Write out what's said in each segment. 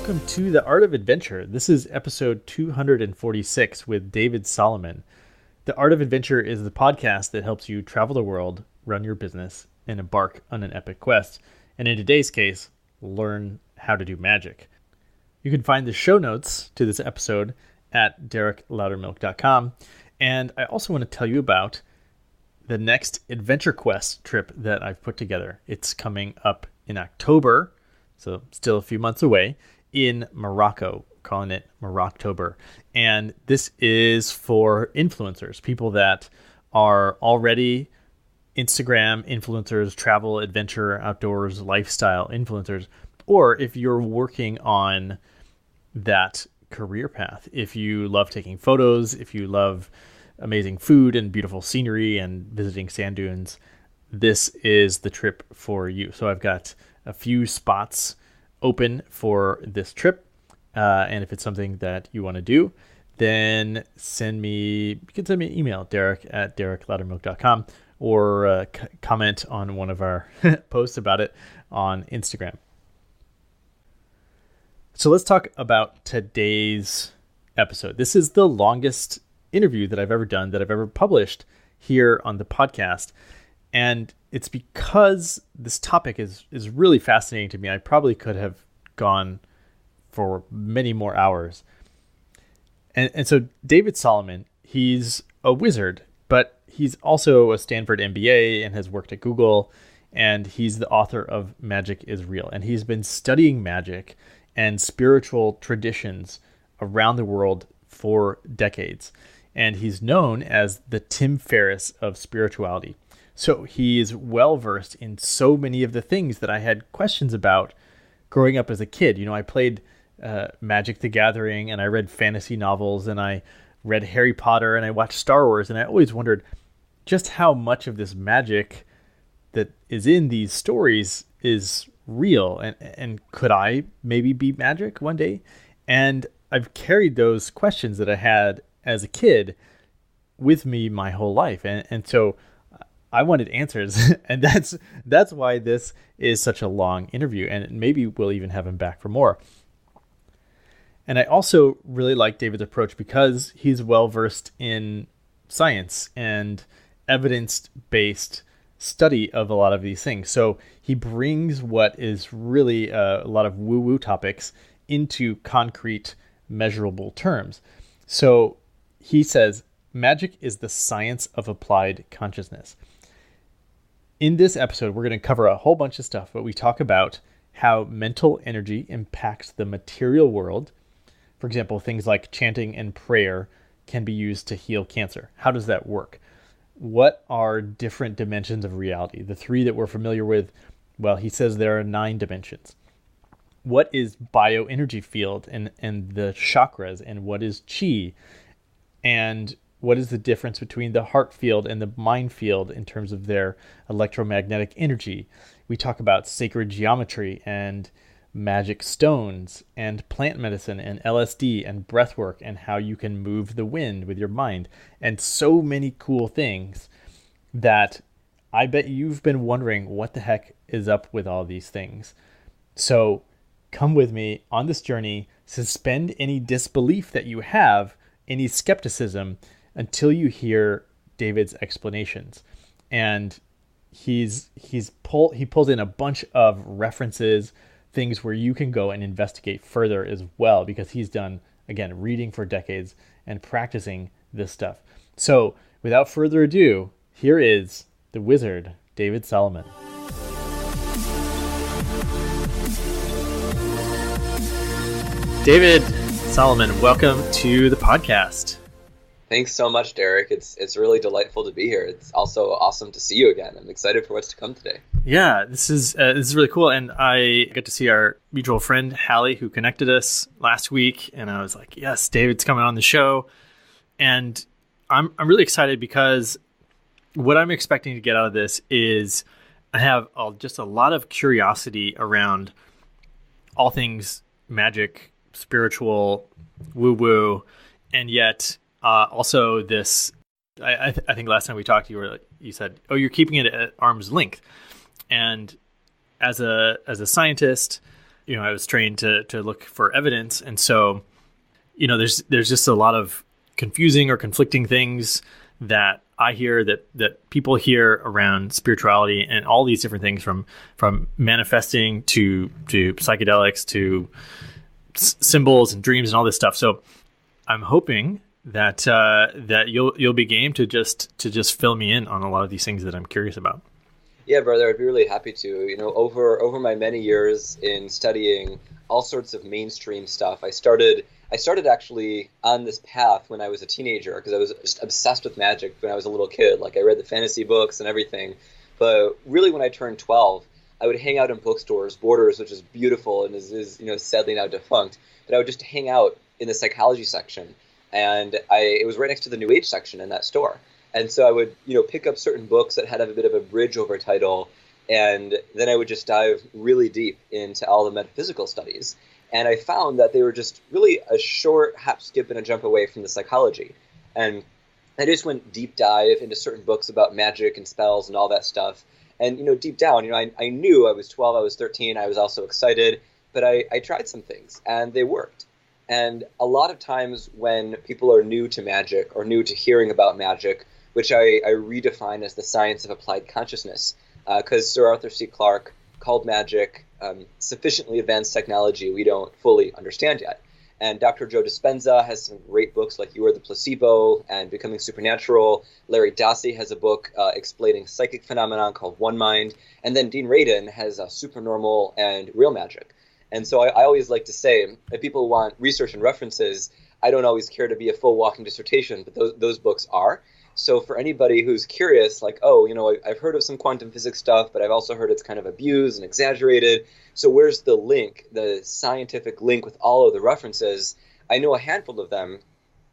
welcome to The Art of Adventure. This is episode 246 with David Solomon. The Art of Adventure is the podcast that helps you travel the world, run your business, and embark on an epic quest. And in today's case, learn how to do magic. You can find the show notes to this episode at derekloudermilk.com. And I also want to tell you about the next Adventure Quest trip that I've put together. It's coming up in October, so still a few months away, in Morocco, calling it Moroctober. And this is for influencers, people that are already Instagram influencers, travel, adventure, outdoors, lifestyle influencers, or if you're working on that career path. If you love taking photos, if you love amazing food and beautiful scenery and visiting sand dunes, this is the trip for you. So I've got a few spots open for this trip. And if it's something that you want to do, then you can send me an email, derek@derekloudermilk.com, or comment on one of our posts about it on Instagram. So let's talk about today's episode. This is the longest interview that I've ever done, that I've ever published here on the podcast. And it's because this topic is really fascinating to me. I probably could have gone for many more hours. And so David Solomon, he's a wizard, but he's also a Stanford MBA and has worked at Google. And he's the author of Magic is Real. And he's been studying magic and spiritual traditions around the world for decades. And he's known as the Tim Ferriss of spirituality. So he is well-versed in so many of the things that I had questions about growing up as a kid. You know, I played Magic the Gathering, and I read fantasy novels, and I read Harry Potter, and I watched Star Wars, and I always wondered just how much of this magic that is in these stories is real, and could I maybe be magic one day? And I've carried those questions that I had as a kid with me my whole life. And so I wanted answers, and that's why this is such a long interview, and maybe we'll even have him back for more. And I also really like David's approach because he's well-versed in science and evidence-based study of a lot of these things. So he brings what is really a lot of woo-woo topics into concrete, measurable terms. So he says, magic is the science of applied consciousness. In this episode, we're going to cover a whole bunch of stuff, but we talk about how mental energy impacts the material world. For example, things like chanting and prayer can be used to heal cancer. How does that work? What are different dimensions of reality? The three that we're familiar with, well, he says there are 9 dimensions. What is bioenergy field and the chakras, and what is chi? And what is the difference between the heart field and the mind field in terms of their electromagnetic energy? We talk about sacred geometry and magic stones and plant medicine and LSD and breathwork and how you can move the wind with your mind, and so many cool things that I bet you've been wondering what the heck is up with all these things. So come with me on this journey. Suspend any disbelief that you have, any skepticism, until you hear David's explanations. And he pulls in a bunch of references, things where you can go and investigate further as well, because he's done, again, reading for decades and practicing this stuff. So without further ado, here is the wizard, David Solomon. David Solomon, welcome to the podcast. Thanks so much, Derek. It's really delightful to be here. It's also awesome to see you again. I'm excited for what's to come today. Yeah, this is really cool, and I got to see our mutual friend Hallie, who connected us last week, and I was like, yes, David's coming on the show, and I'm really excited because what I'm expecting to get out of this is I have just a lot of curiosity around all things magic, spiritual, woo-woo, and yet also this, I think last time we talked, you said, oh, you're keeping it at arm's length. And as a scientist, I was trained to look for evidence. And so, there's just a lot of confusing or conflicting things that I hear that people hear around spirituality and all these different things from manifesting to psychedelics to symbols and dreams and all this stuff. So I'm hoping that that you'll be game to just fill me in on a lot of these things that I'm curious about. Yeah, brother, I'd be really happy to. Over my many years in studying all sorts of mainstream stuff, I started actually on this path when I was a teenager because I was just obsessed with magic when I was a little kid. Like I read the fantasy books and everything. But really when I turned 12, I would hang out in bookstores, Borders, which is beautiful and is sadly now defunct. But I would just hang out in the psychology section. And it was right next to the New Age section in that store. And so I would, pick up certain books that had a bit of a bridge over title, and then I would just dive really deep into all the metaphysical studies. And I found that they were just really a short hop, skip, and a jump away from the psychology. And I just went deep dive into certain books about magic and spells and all that stuff. And, deep down, I knew I was 12, I was 13, I was also excited, but I tried some things, and they worked. And a lot of times when people are new to magic or new to hearing about magic, which I redefine as the science of applied consciousness, because Sir Arthur C. Clarke called magic sufficiently advanced technology we don't fully understand yet. And Dr. Joe Dispenza has some great books like You Are the Placebo and Becoming Supernatural. Larry Dossey has a book explaining psychic phenomenon called One Mind. And then Dean Radin has Supernormal and Real Magic. And so I always like to say, if people want research and references, I don't always care to be a full walking dissertation, but those books are. So for anybody who's curious, like, I've heard of some quantum physics stuff, but I've also heard it's kind of abused and exaggerated. So where's the link, the scientific link with all of the references? I know a handful of them,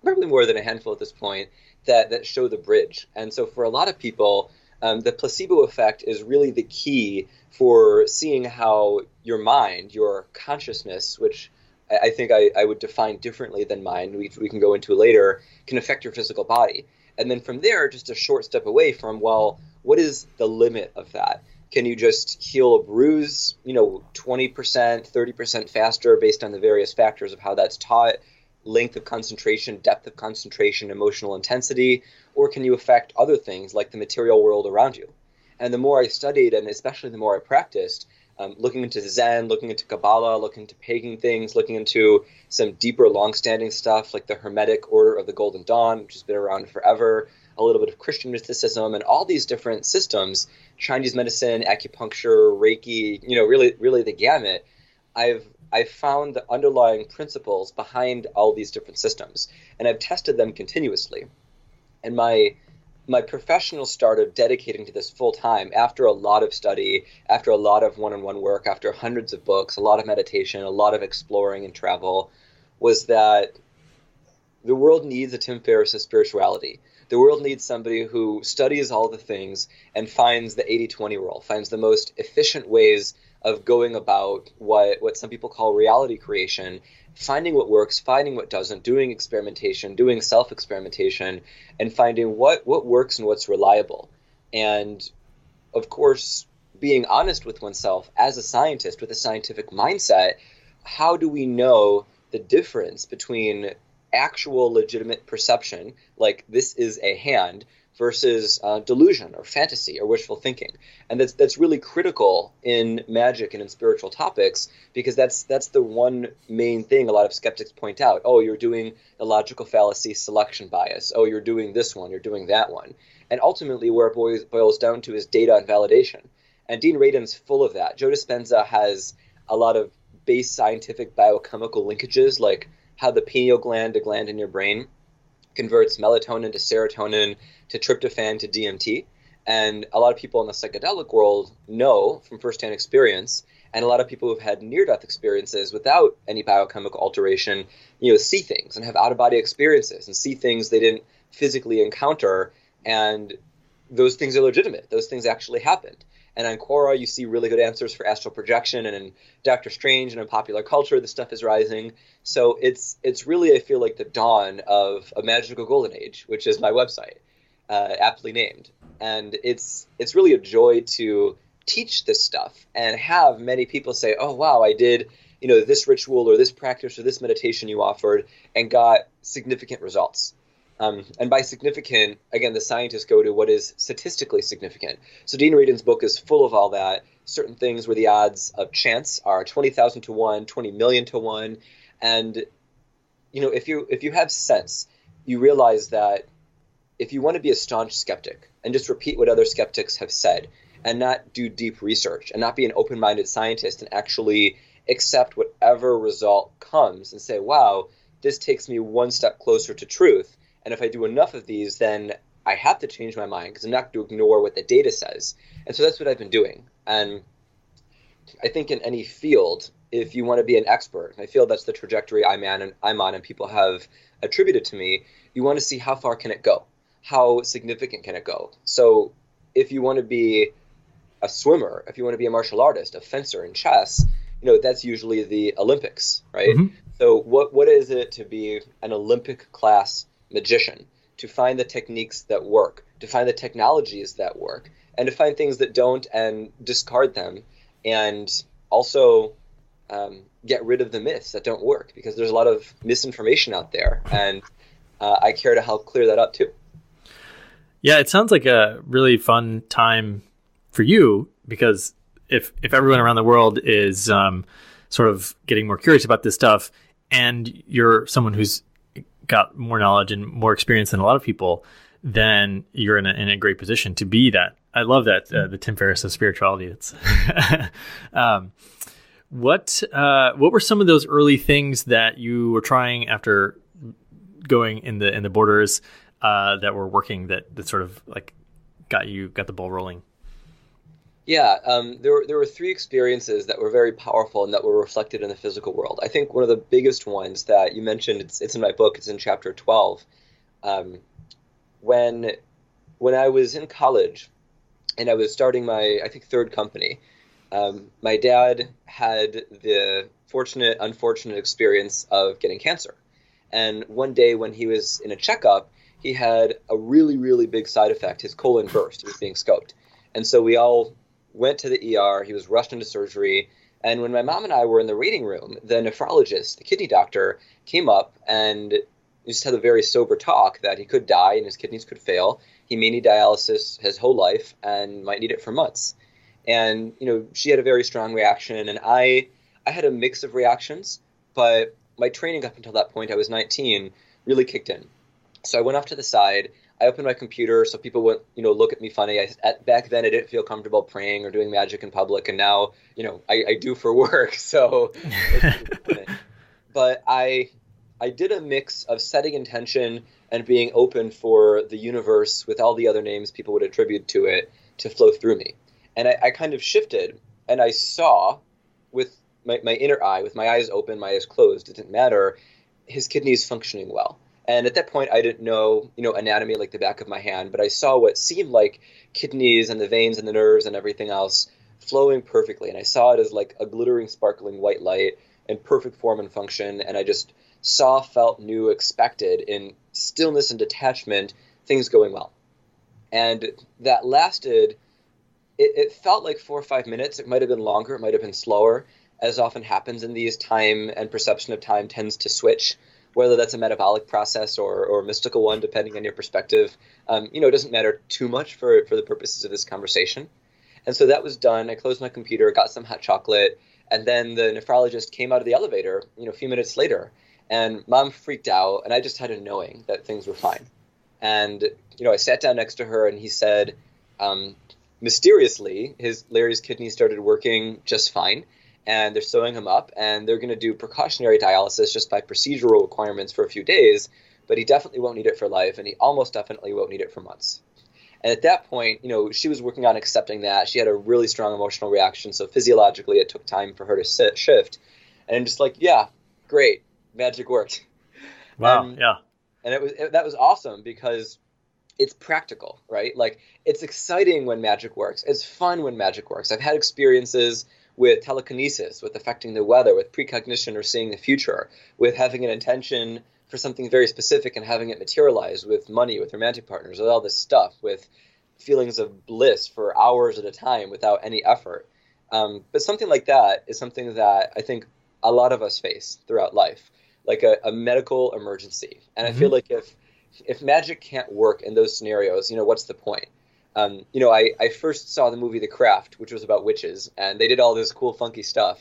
probably more than a handful at this point, that show the bridge. And so for a lot of people, the placebo effect is really the key for seeing how your mind, your consciousness, which I think I would define differently than mind, we can go into later, can affect your physical body. And then from there, just a short step away from, well, what is the limit of that? Can you just heal a bruise, 20%, 30% faster based on the various factors of how that's taught, length of concentration, depth of concentration, emotional intensity, or can you affect other things like the material world around you? And the more I studied, and especially the more I practiced, looking into Zen, looking into Kabbalah, looking into pagan things, looking into some deeper, long-standing stuff like the Hermetic Order of the Golden Dawn, which has been around forever, a little bit of Christian mysticism, and all these different systems, Chinese medicine, acupuncture, Reiki, really the gamut. I've found the underlying principles behind all these different systems, and I've tested them continuously. And my professional start of dedicating to this full time after a lot of study, after a lot of one-on-one work, after hundreds of books, a lot of meditation, a lot of exploring and travel, was that the world needs a Tim Ferriss of spirituality. The world needs somebody who studies all the things and finds the 80-20 rule, finds the most efficient ways of going about what some people call reality creation, finding what works, finding what doesn't, doing experimentation, doing self-experimentation, and finding what works and what's reliable. And, of course, being honest with oneself as a scientist with a scientific mindset, how do we know the difference between actual legitimate perception, like this is a hand, versus delusion or fantasy or wishful thinking? And that's really critical in magic and in spiritual topics, because that's the one main thing a lot of skeptics point out. Oh, you're doing a logical fallacy, selection bias. Oh, you're doing this one, you're doing that one. And ultimately where it boils down to is data and validation. And Dean Radin's full of that. Joe Dispenza has a lot of base scientific biochemical linkages, like how the pineal gland, a gland in your brain, converts melatonin to serotonin to tryptophan to DMT. And a lot of people in the psychedelic world know from firsthand experience, and a lot of people who've had near-death experiences without any biochemical alteration, see things and have out-of-body experiences and see things they didn't physically encounter, and those things are legitimate. Those things actually happened. And on Quora, you see really good answers for astral projection, and in Doctor Strange and in popular culture, this stuff is rising. So it's really, I feel like, the dawn of a magical golden age, which is my website, aptly named. And it's really a joy to teach this stuff and have many people say, oh, wow, I did this ritual or this practice or this meditation you offered, and got significant results. And by significant, again, the scientists go to what is statistically significant. So Dean Radin's book is full of all that, certain things where the odds of chance are 20,000 to 1, 20 million to 1. And, if you have sense, you realize that if you want to be a staunch skeptic and just repeat what other skeptics have said and not do deep research and not be an open-minded scientist and actually accept whatever result comes and say, wow, this takes me one step closer to truth. And if I do enough of these, then I have to change my mind because I'm not going to ignore what the data says. And so that's what I've been doing. And I think in any field, if you want to be an expert, and I feel that's the trajectory I'm on and people have attributed to me, you want to see how far can it go? How significant can it go? So if you want to be a swimmer, if you want to be a martial artist, a fencer in chess, that's usually the Olympics, right? Mm-hmm. So what is it to be an Olympic class magician? To find the techniques that work, to find the technologies that work, and to find things that don't and discard them, and also get rid of the myths that don't work, because there's a lot of misinformation out there, and I care to help clear that up too. Yeah, it sounds like a really fun time for you, because if everyone around the world is sort of getting more curious about this stuff, and you're someone who's got more knowledge and more experience than a lot of people, then you're in a great position to be that. I love that, the Tim Ferriss of spirituality. It's what were some of those early things that you were trying after going in the borders that were working that sort of like got the ball rolling? Yeah, there were three experiences that were very powerful and that were reflected in the physical world. I think one of the biggest ones that you mentioned, it's in my book, it's in chapter 12. When I was in college and I was starting my, I think, third company, my dad had the unfortunate experience of getting cancer. And one day when he was in a checkup, he had a really, really big side effect. His colon burst. He was being scoped. And so we all went to the ER. He was rushed into surgery. And when my mom and I were in the waiting room, the nephrologist, the kidney doctor, came up and just had a very sober talk that he could die and his kidneys could fail. He may need dialysis his whole life and might need it for months. And, she had a very strong reaction. And I had a mix of reactions, but my training up until that point, I was 19, really kicked in. So I went off to the side. I opened my computer so people wouldn't, look at me funny. Back then, I didn't feel comfortable praying or doing magic in public, and now, I do for work. So, but I did a mix of setting intention and being open for the universe with all the other names people would attribute to it to flow through me. And I kind of shifted, and I saw with my inner eye, with my eyes open, my eyes closed, it didn't matter, his kidneys functioning well. And at that point, I didn't know, anatomy like the back of my hand, but I saw what seemed like kidneys and the veins and the nerves and everything else flowing perfectly. And I saw it as like a glittering, sparkling white light in perfect form and function. And I just saw, felt, knew, expected in stillness and detachment, things going well. And that lasted, it felt like 4 or 5 minutes. It might have been longer. It might have been slower. As often happens in these, time and perception of time tends to switch, whether that's a metabolic process or a mystical one, depending on your perspective. It doesn't matter too much for the purposes of this conversation. And so that was done. I closed my computer, got some hot chocolate, and then the nephrologist came out of the elevator, a few minutes later, and Mom freaked out, and I just had a knowing that things were fine. And, I sat down next to her, and he said, mysteriously, Larry's kidneys started working just fine. And they're sewing him up, and they're going to do precautionary dialysis just by procedural requirements for a few days, but he definitely won't need it for life, and he almost definitely won't need it for months. And at that point, she was working on accepting that. She had a really strong emotional reaction, so physiologically it took time for her to shift. And I'm just like, yeah, great, magic worked. Wow, yeah. And that was awesome because it's practical, right? Like, it's exciting when magic works. It's fun when magic works. I've had experiences with telekinesis, with affecting the weather, with precognition or seeing the future, with having an intention for something very specific and having it materialize, with money, with romantic partners, with all this stuff, with feelings of bliss for hours at a time without any effort. But something like that is something that I think a lot of us face throughout life, like a medical emergency. And I feel like if magic can't work in those scenarios, what's the point? I first saw the movie The Craft, which was about witches, and they did all this cool, funky stuff.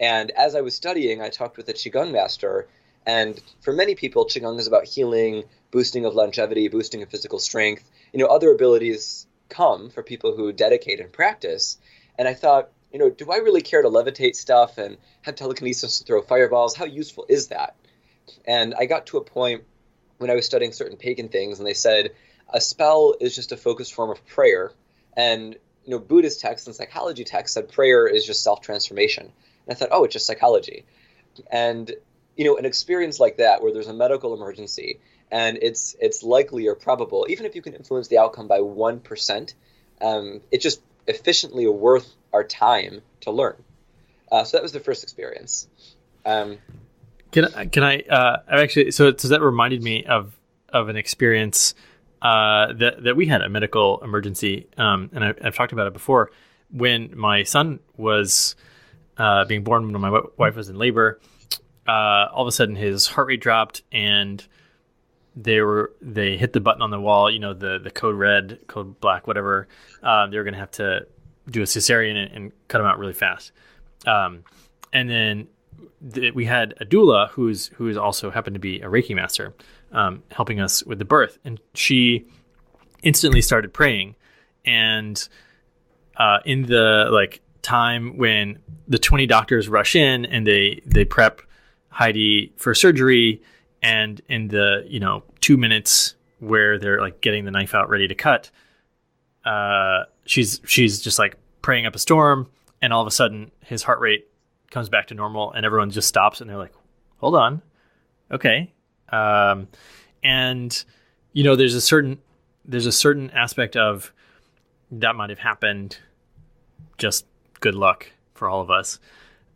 And as I was studying, I talked with a Qigong master. And for many people, Qigong is about healing, boosting of longevity, boosting of physical strength. Other abilities come for people who dedicate and practice. And I thought, do I really care to levitate stuff and have telekinesis to throw fireballs? How useful is that? And I got to a point when I was studying certain pagan things, and they said a spell is just a focused form of prayer. And, Buddhist texts and psychology texts said prayer is just self-transformation. And I thought, oh, it's just psychology. And, an experience like that where there's a medical emergency and it's likely or probable, even if you can influence the outcome by 1%, it's just efficiently worth our time to learn. So that was the first experience. Can I actually? So that reminded me of an experience that we had, a medical emergency, and I've talked about it before. When my son was being born, when my wife was in labor, all of a sudden his heart rate dropped, and they hit the button on the wall. The code red, code black, whatever. They were going to have to do a cesarean and cut him out really fast. And then we had a doula who's also happened to be a Reiki master, helping us with the birth, and she instantly started praying. And in the time when the 20 doctors rush in and they prep Heidi for surgery, and in the 2 minutes where they're getting the knife out ready to cut, she's just praying up a storm, and all of a sudden his heart rate comes back to normal, and everyone just stops, and they're like, hold on. Okay. And there's a certain aspect of that might have happened, just good luck for all of us.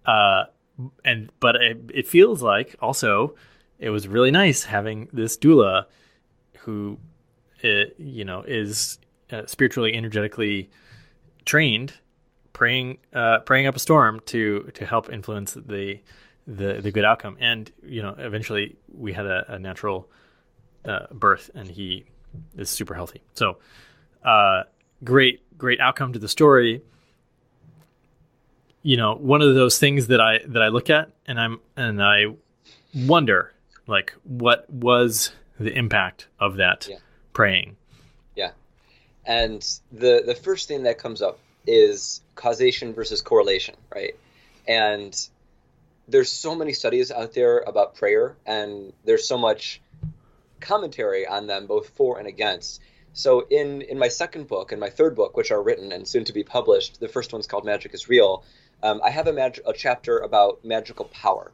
But it feels like also it was really nice having this doula who, is spiritually, energetically trained, praying up a storm to help influence the good outcome. And eventually we had a natural birth, and he is super healthy. So great outcome to the story. One of those things that I look at and I wonder, what was the impact of that praying? Yeah. And the first thing that comes up is causation versus correlation, right? And there's so many studies out there about prayer, and there's so much commentary on them, both for and against. So in my second book and my third book, which are written and soon to be published, the first one's called Magic is Real. I have a chapter about magical power,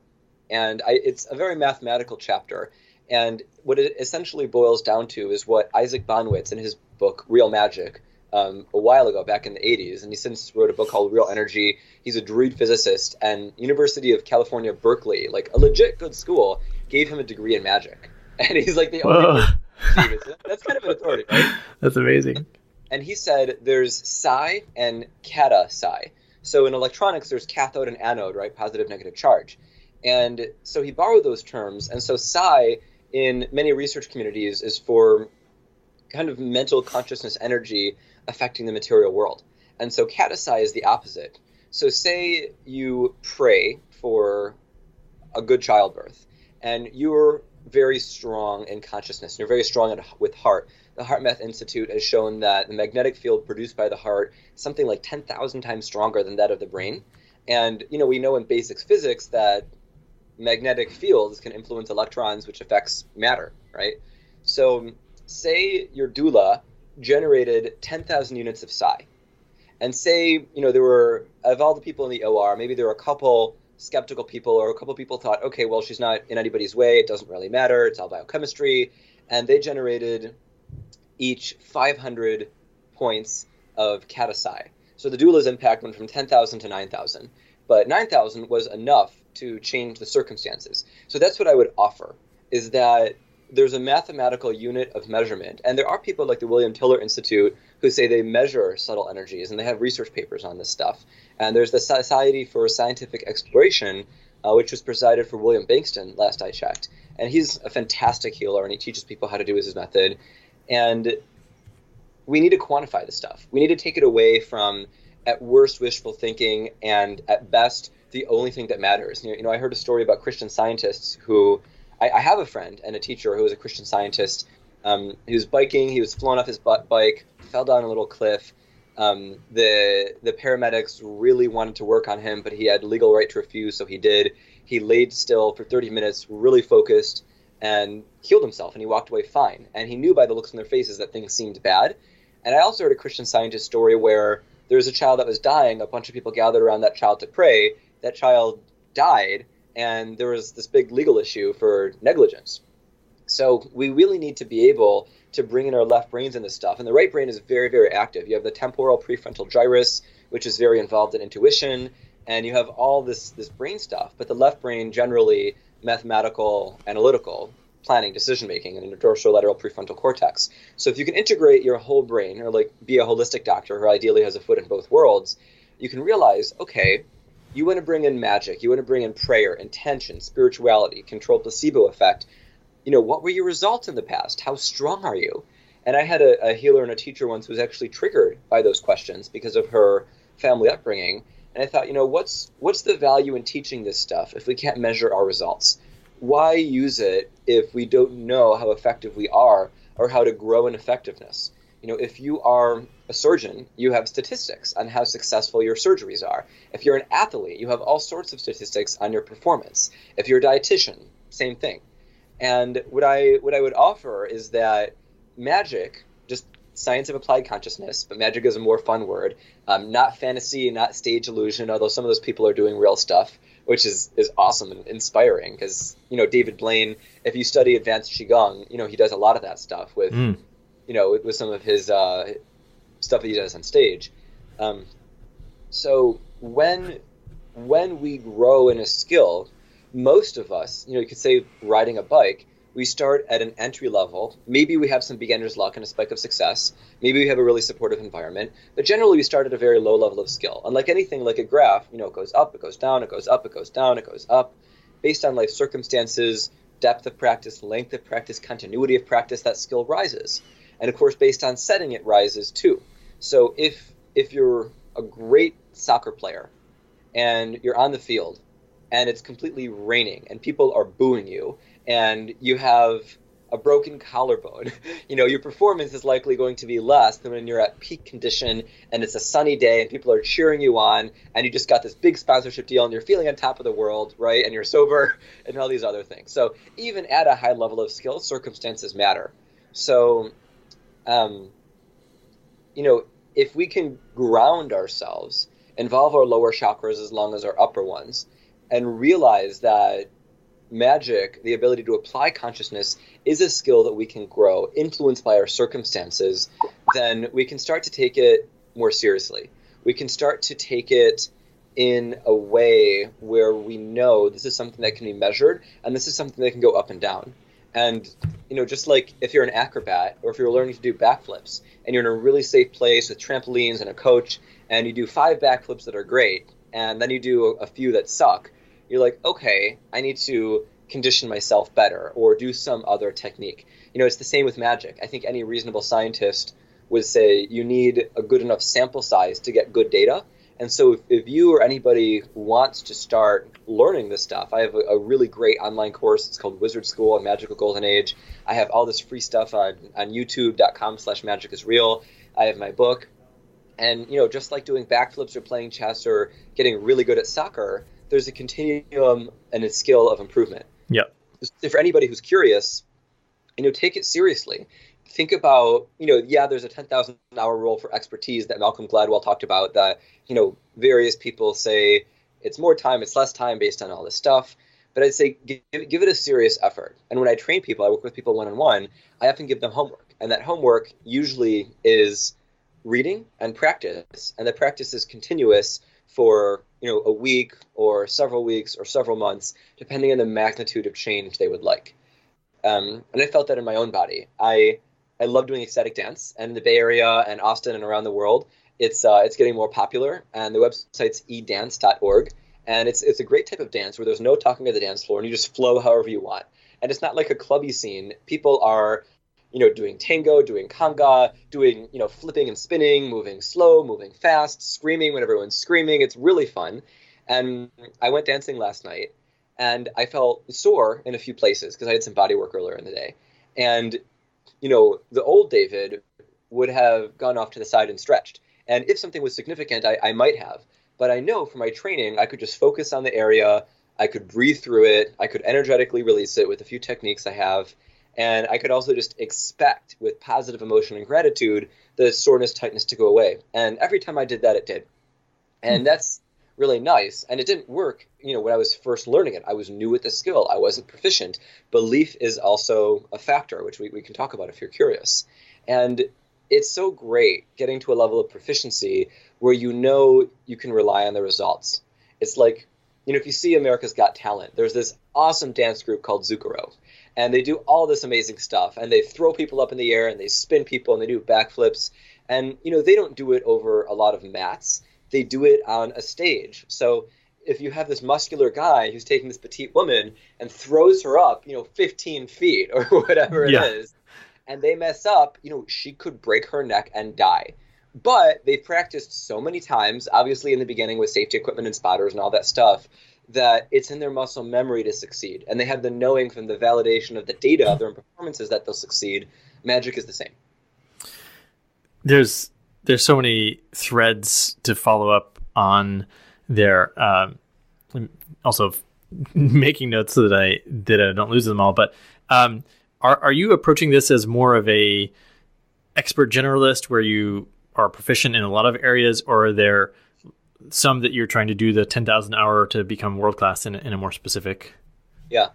and it's a very mathematical chapter. And what it essentially boils down to is what Isaac Bonwitz in his book Real Magic, a while ago, back in the 80s, and he since wrote a book called Real Energy. He's a druid physicist, and University of California, Berkeley, a legit good school, gave him a degree in magic. And he's the only one. That's kind of an authority, right? That's amazing. And he said there's psi and kata psi. So in electronics, there's cathode and anode, right? Positive, negative charge. And so he borrowed those terms. And so psi in many research communities is for kind of mental consciousness energy affecting the material world. And so kata psi is the opposite. So say you pray for a good childbirth, and you're very strong in consciousness. You're very strong with heart. The Heart Math Institute has shown that the magnetic field produced by the heart is something like 10,000 times stronger than that of the brain. And, we know in basic physics that magnetic fields can influence electrons, which affects matter, right? So say your doula generated 10,000 units of psi. And say, there were, of all the people in the OR, maybe there were a couple skeptical people, or a couple people thought, okay, well, she's not in anybody's way. It doesn't really matter. It's all biochemistry. And they generated each 500 points of kata psi. So the doula's impact went from 10,000 to 9,000. But 9,000 was enough to change the circumstances. So that's what I would offer, is that there's a mathematical unit of measurement. And there are people like the William Tiller Institute who say they measure subtle energies, and they have research papers on this stuff. And there's the Society for Scientific Exploration, which was presided for William Bankston last I checked. And he's a fantastic healer, and he teaches people how to do his method. And we need to quantify this stuff. We need to take it away from, at worst, wishful thinking, and at best, the only thing that matters. I heard a story about Christian scientists who, I have a friend and a teacher who was a Christian scientist. He was biking, he was flown off his bike, fell down a little cliff. The paramedics really wanted to work on him, but he had legal right to refuse, so he did. He laid still for 30 minutes, really focused, and healed himself, and he walked away fine. And he knew by the looks on their faces that things seemed bad. And I also heard a Christian Scientist story where there was a child that was dying. A bunch of people gathered around that child to pray. That child died, and there was this big legal issue for negligence. So we really need to be able to bring in our left brains in this stuff. And the right brain is very, very active. You have the temporal prefrontal gyrus, which is very involved in intuition, and you have all this brain stuff. But the left brain, generally mathematical, analytical, planning, decision-making, and the dorsolateral prefrontal cortex. So if you can integrate your whole brain, or like be a holistic doctor who ideally has a foot in both worlds, you can realize, okay, you want to bring in magic, you want to bring in prayer, intention, spirituality, controlled placebo effect. What were your results in the past? How strong are you? And I had a healer and a teacher once who was actually triggered by those questions because of her family upbringing. And I thought, what's the value in teaching this stuff if we can't measure our results? Why use it if we don't know how effective we are or how to grow in effectiveness? If you are a surgeon, you have statistics on how successful your surgeries are. If you're an athlete, you have all sorts of statistics on your performance. If you're a dietitian, same thing. And what I would offer is that magic, just science of applied consciousness, but magic is a more fun word, not fantasy, not stage illusion, although some of those people are doing real stuff, which is awesome and inspiring because, David Blaine, if you study advanced Qigong, he does a lot of that stuff with, with some of his stuff that he does on stage. So when we grow in a skill, most of us, you could say riding a bike, we start at an entry level. Maybe we have some beginner's luck and a spike of success. Maybe we have a really supportive environment. But generally, we start at a very low level of skill. Unlike anything, like a graph, it goes up, it goes down, it goes up, it goes down, it goes up. Based on life circumstances, depth of practice, length of practice, continuity of practice, that skill rises. And of course, based on setting, it rises too. So if you're a great soccer player and you're on the field and it's completely raining and people are booing you and you have a broken collarbone, your performance is likely going to be less than when you're at peak condition and it's a sunny day and people are cheering you on and you just got this big sponsorship deal and you're feeling on top of the world, right? And you're sober and all these other things. So even at a high level of skill, circumstances matter. So, if we can ground ourselves, involve our lower chakras as long as our upper ones, and realize that magic, the ability to apply consciousness, is a skill that we can grow, influenced by our circumstances, then we can start to take it more seriously. We can start to take it in a way where we know this is something that can be measured, and this is something that can go up and down. And, just like if you're an acrobat or if you're learning to do backflips and you're in a really safe place with trampolines and a coach and you do 5 backflips that are great and then you do a few that suck, you're like, okay, I need to condition myself better or do some other technique. It's the same with magic. I think any reasonable scientist would say you need a good enough sample size to get good data. And so if you or anybody wants to start learning this stuff, I have a really great online course. It's called Wizard School on Magical Golden Age. I have all this free stuff on youtube.com/magicisreal. I have my book. And, just like doing backflips or playing chess or getting really good at soccer, there's a continuum and a skill of improvement. Yep. For anybody who's curious, take it seriously. Think about, there's a 10,000 hour rule for expertise that Malcolm Gladwell talked about that, various people say it's more time, it's less time based on all this stuff. But I'd say give it a serious effort. And when I train people, I work with people one-on-one, I often give them homework. And that homework usually is reading and practice. And the practice is continuous for, a week or several weeks or several months, depending on the magnitude of change they would like. And I felt that in my own body. I love doing ecstatic dance, and in the Bay Area and Austin and around the world, it's getting more popular. And the website's edance.org, And it's a great type of dance where there's no talking at the dance floor and you just flow however you want. And it's not like a clubby scene. People are, doing tango, doing conga, doing, flipping and spinning, moving slow, moving fast, screaming when everyone's screaming. It's really fun. And I went dancing last night and I felt sore in a few places because I had some body work earlier in the day. And, the old David would have gone off to the side and stretched. And if something was significant, I might have. But I know from my training, I could just focus on the area. I could breathe through it. I could energetically release it with a few techniques I have. And I could also just expect with positive emotion and gratitude, the soreness, tightness to go away. And every time I did that, it did. And that's really nice. And it didn't work, when I was first learning it. I was new at the skill. I wasn't proficient. Belief is also a factor, which we can talk about if you're curious. And it's so great getting to a level of proficiency where you can rely on the results. It's like, if you see America's Got Talent, there's this awesome dance group called Zucchero. And they do all this amazing stuff. And they throw people up in the air and they spin people and they do backflips. And, they don't do it over a lot of mats. They do it on a stage. So if you have this muscular guy who's taking this petite woman and throws her up, 15 feet or whatever it is, and they mess up, she could break her neck and die. But they've practiced so many times, obviously in the beginning with safety equipment and spotters and all that stuff, that it's in their muscle memory to succeed. And they have the knowing from the validation of the data of their performances that they'll succeed. Magic is the same. There's so many threads to follow up on there. Also making notes so that I don't lose them all. But are you approaching this as more of a expert generalist where you are proficient in a lot of areas, or are there some that you're trying to do the 10,000 hour to become world-class in a more specific? Yeah.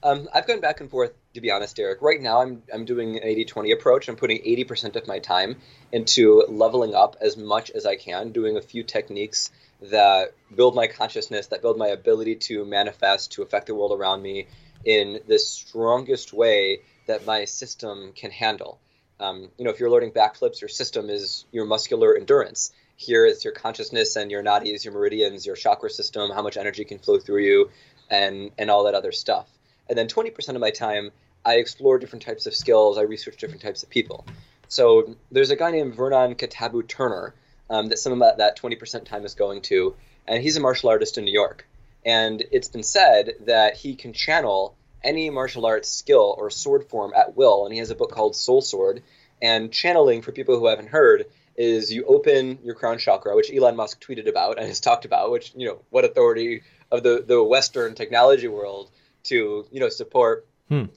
I've gone back and forth, to be honest, Eric. Right now, I'm doing an 80-20 approach. I'm putting 80% of my time into leveling up as much as I can, doing a few techniques that build my consciousness, that build my ability to manifest, to affect the world around me in the strongest way that my system can handle. If you're learning backflips, your system is your muscular endurance. Here is your consciousness and your nadis, your meridians, your chakra system, how much energy can flow through you, and all that other stuff. And then 20% of my time, I explore different types of skills. I research different types of people. So there's a guy named Vernon Katabu-Turner that some of that 20% time is going to, and he's a martial artist in New York. And it's been said that he can channel any martial arts skill or sword form at will, and he has a book called Soul Sword. And channeling, for people who haven't heard, is you open your crown chakra, which Elon Musk tweeted about and has talked about, which, what authority of the Western technology world to, support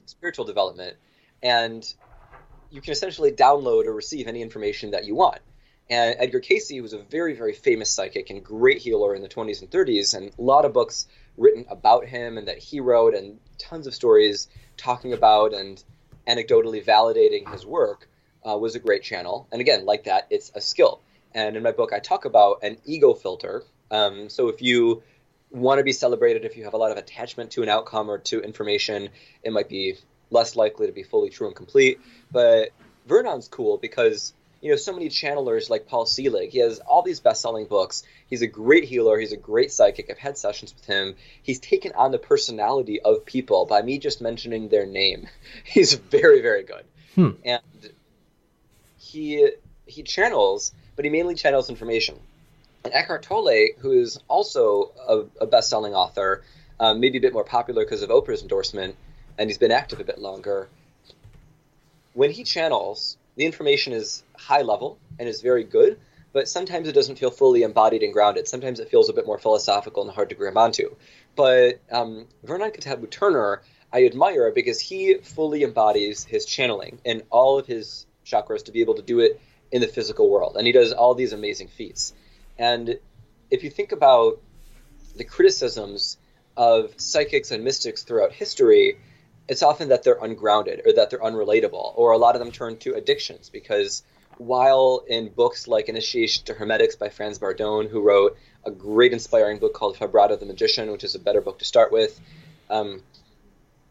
spiritual development. And you can essentially download or receive any information that you want. And Edgar Cayce was a very, very famous psychic and great healer in the 20s and 30s, and a lot of books written about him and that he wrote, and tons of stories talking about and anecdotally validating his work. Was a great channel. And again, like that, it's a skill. And in my book, I talk about an ego filter. So if you want to be celebrated, if you have a lot of attachment to an outcome or to information, it might be less likely to be fully true and complete. But Vernon's cool because, so many channelers like Paul Selig, he has all these best-selling books. He's a great healer. He's a great psychic. I've had sessions with him. He's taken on the personality of people by me just mentioning their name. He's very, very good. And he channels, but he mainly channels information. And Eckhart Tolle, who is also a best-selling author, maybe a bit more popular because of Oprah's endorsement, and he's been active a bit longer, when he channels, the information is high level and is very good, but sometimes it doesn't feel fully embodied and grounded. Sometimes it feels a bit more philosophical and hard to grab onto. But Vernon Katabu-Turner, I admire because he fully embodies his channeling in all of his chakras to be able to do it in the physical world. And he does all these amazing feats. And if you think about the criticisms of psychics and mystics throughout history, it's often that they're ungrounded or that they're unrelatable, or a lot of them turn to addictions because while in books like Initiation to Hermetics by Franz Bardone, who wrote a great inspiring book called Vibrato the Magician, which is a better book to start with,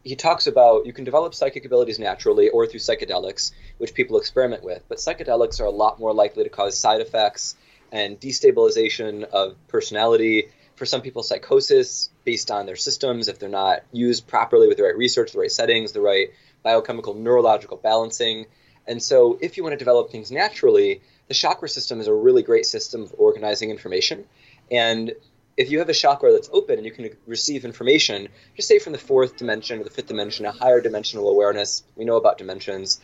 he talks about you can develop psychic abilities naturally or through psychedelics, which people experiment with. But psychedelics are a lot more likely to cause side effects and destabilization of personality For some people, psychosis based on their systems, if they're not used properly with the right research, the right settings, the right biochemical, neurological balancing. And so if you want to develop things naturally, the chakra system is a really great system of organizing information. And if you have a chakra that's open and you can receive information, just say from the fourth dimension or the fifth dimension, a higher dimensional awareness, we know about dimensions,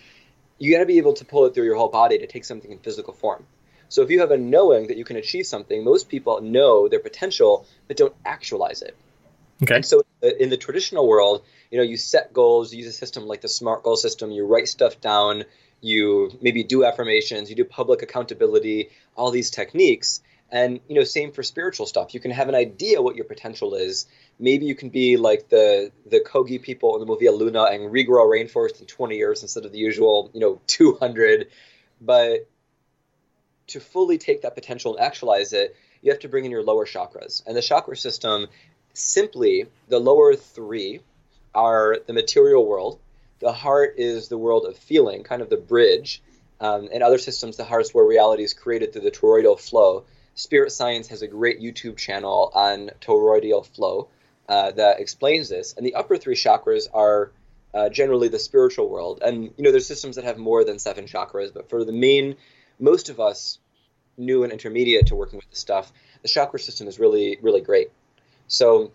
you got to be able to pull it through your whole body to take something in physical form. So if you have a knowing that you can achieve something, most people know their potential but don't actualize it. Okay. And so in the traditional world, you set goals, you use a system like the SMART goal system, you write stuff down, you maybe do affirmations, you do public accountability, all these techniques. And, same for spiritual stuff. You can have an idea what your potential is. Maybe you can be like the Kogi people in the movie Luna and regrow a rainforest in 20 years instead of the usual, 200. But to fully take that potential and actualize it, you have to bring in your lower chakras. And the chakra system, simply, the lower three are the material world. The heart is the world of feeling, kind of the bridge. In other systems, the heart is where reality is created through the toroidal flow. Spirit Science has a great YouTube channel on toroidal flow that explains this. And the upper three chakras are generally the spiritual world. And, there's systems that have more than 7 chakras, but for most of us new and intermediate to working with this stuff, the chakra system is really, really great. So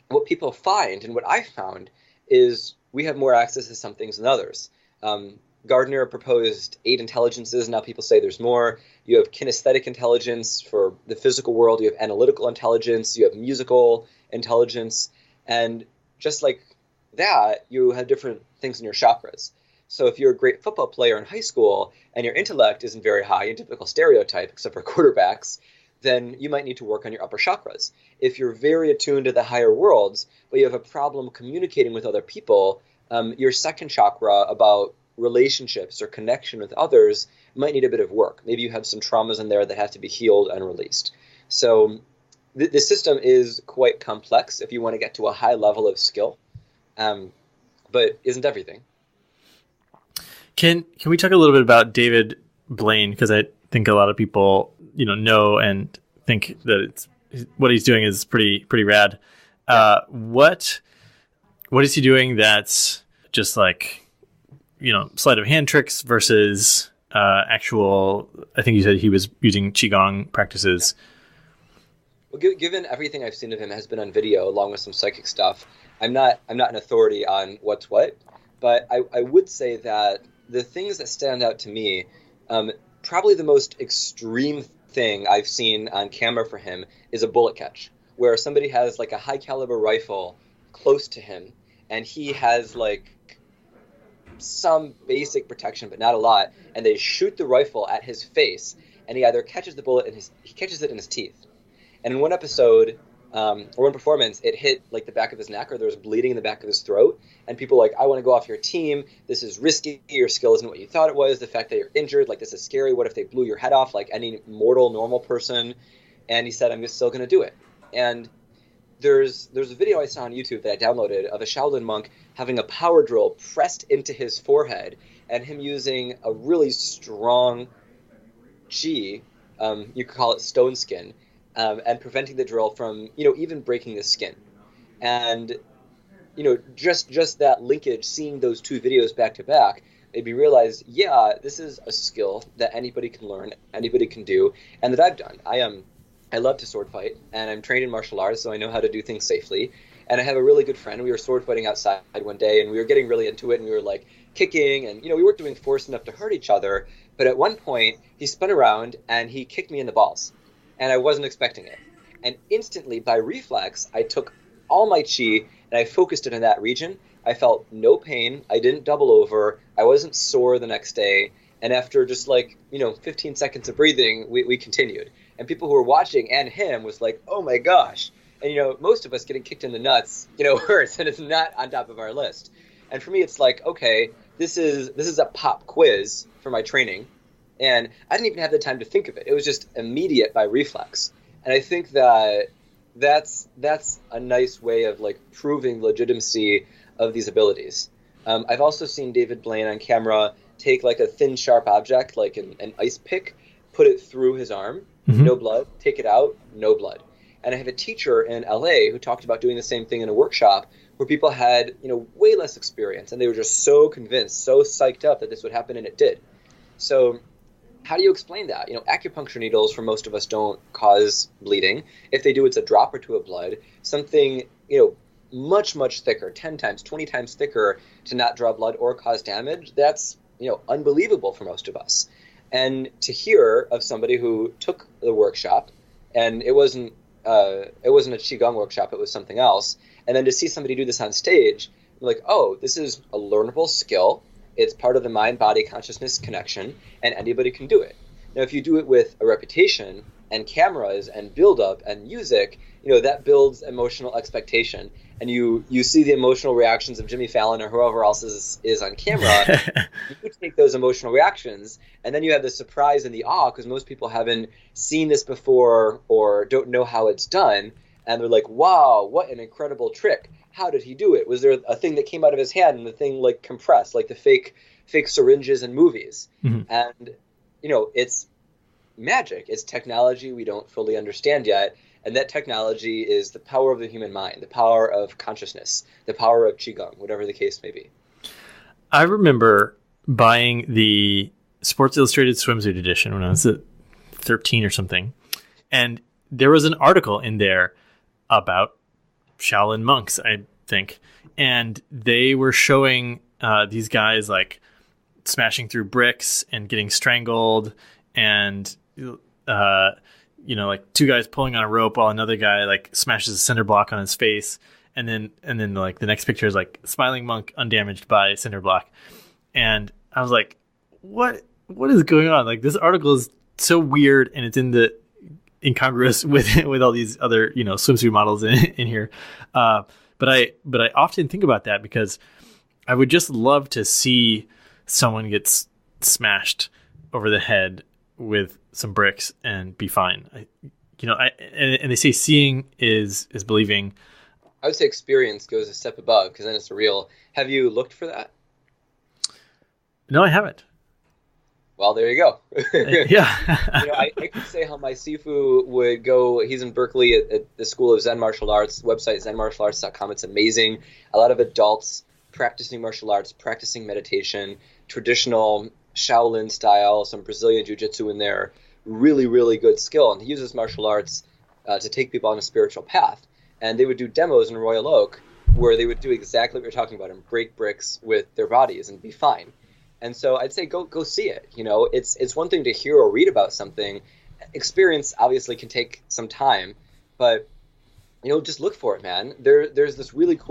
what people find, and what I found, is we have more access to some things than others. Gardner proposed 8 intelligences. Now people say there's more. You have kinesthetic intelligence for the physical world. You have analytical intelligence. You have musical intelligence. And just like that, you have different things in your chakras. So if you're a great football player in high school and your intellect isn't very high, in typical stereotype, except for quarterbacks, then you might need to work on your upper chakras. If you're very attuned to the higher worlds, but you have a problem communicating with other people, your second chakra about relationships or connection with others might need a bit of work. Maybe you have some traumas in there that have to be healed and released. So the system is quite complex if you want to get to a high level of skill, but isn't everything. Can we talk a little bit about David Blaine? Because I think a lot of people, know and think that it's what he's doing is pretty rad. Yeah. What is he doing that's just like, sleight of hand tricks versus actual? I think you said he was using qigong practices. Well, given everything I've seen of him has been on video, along with some psychic stuff, I'm not an authority on what's what, but I would say that the things that stand out to me, probably the most extreme thing I've seen on camera for him is a bullet catch, where somebody has like a high caliber rifle close to him, and he has like some basic protection, but not a lot, and they shoot the rifle at his face, and he either catches the bullet he catches it in his teeth. And in one episode, or one performance, it hit like the back of his neck, or there was bleeding in the back of his throat. And people were like, I want to go off your team. This is risky. Your skill isn't what you thought it was. The fact that you're injured, like this is scary. What if they blew your head off like any mortal, normal person? And he said, I'm just still going to do it. And there's a video I saw on YouTube that I downloaded of a Shaolin monk having a power drill pressed into his forehead and him using a really strong chi, you could call it stone skin, and preventing the drill from, even breaking the skin. And, just that linkage, seeing those two videos back to back, made me realize, yeah, this is a skill that anybody can learn, anybody can do, and that I've done. I love to sword fight, and I'm trained in martial arts, so I know how to do things safely. And I have a really good friend. We were sword fighting outside one day, and we were getting really into it, and we were like kicking, and we weren't doing force enough to hurt each other. But at one point, he spun around and he kicked me in the balls. And I wasn't expecting it. And instantly, by reflex, I took all my chi and I focused it in that region. I felt no pain. I didn't double over. I wasn't sore the next day. And after just 15 seconds of breathing, we continued. And people who were watching and him was like, oh my gosh. And, most of us getting kicked in the nuts, hurts, and it's not on top of our list. And for me, it's like, okay, this is a pop quiz for my training. And I didn't even have the time to think of it. It was just immediate by reflex. And I think that's a nice way of proving legitimacy of these abilities. I've also seen David Blaine on camera take a thin, sharp object, like an ice pick, put it through his arm, no blood, take it out, no blood. And I have a teacher in LA who talked about doing the same thing in a workshop where people had, way less experience, and they were just so convinced, so psyched up that this would happen, and it did. So how do you explain that? Acupuncture needles for most of us don't cause bleeding. If they do, it's a drop or two of blood. Something, much, much thicker, 10 times, 20 times thicker to not draw blood or cause damage, that's, unbelievable for most of us. And to hear of somebody who took the workshop, and it wasn't a Qigong workshop, it was something else, and then to see somebody do this on stage, you're like, oh, this is a learnable skill. It's part of the mind-body consciousness connection, and anybody can do it. Now, if you do it with a reputation and cameras and build-up and music, that builds emotional expectation. And you see the emotional reactions of Jimmy Fallon or whoever else is on camera. You take those emotional reactions, and then you have the surprise and the awe, because most people haven't seen this before or don't know how it's done. And they're like, wow, what an incredible trick. How did he do it? Was there a thing that came out of his hand and the thing like compressed, like the fake syringes in movies? Mm-hmm. And, it's magic. It's technology we don't fully understand yet. And that technology is the power of the human mind, the power of consciousness, the power of Qigong, whatever the case may be. I remember buying the Sports Illustrated swimsuit edition when I was at 13 or something. And there was an article in there about Shaolin monks, I think. And they were showing these guys like smashing through bricks and getting strangled, and like two guys pulling on a rope while another guy like smashes a cinder block on his face, and then like the next picture is like smiling monk undamaged by cinder block. And I was like, what is going on? Like, this article is so weird, and it's incongruous with all these other swimsuit models in here. But I often think about that, because I would just love to see someone get smashed over the head with some bricks and be fine. And they say seeing is believing. I would say experience goes a step above, because then it's real. Have you looked for that? No, I haven't. Well, there you go. Yeah. I could say how my Sifu would go. He's in Berkeley at the School of Zen Martial Arts. Website zenmartialarts.com. It's amazing. A lot of adults practicing martial arts, practicing meditation, traditional Shaolin style, some Brazilian jiu-jitsu in there. Really, really good skill. And he uses martial arts to take people on a spiritual path. And they would do demos in Royal Oak where they would do exactly what you're talking about and break bricks with their bodies and be fine. And so I'd say go see it. It's one thing to hear or read about something. Experience obviously can take some time, but just look for it, man. There's this really two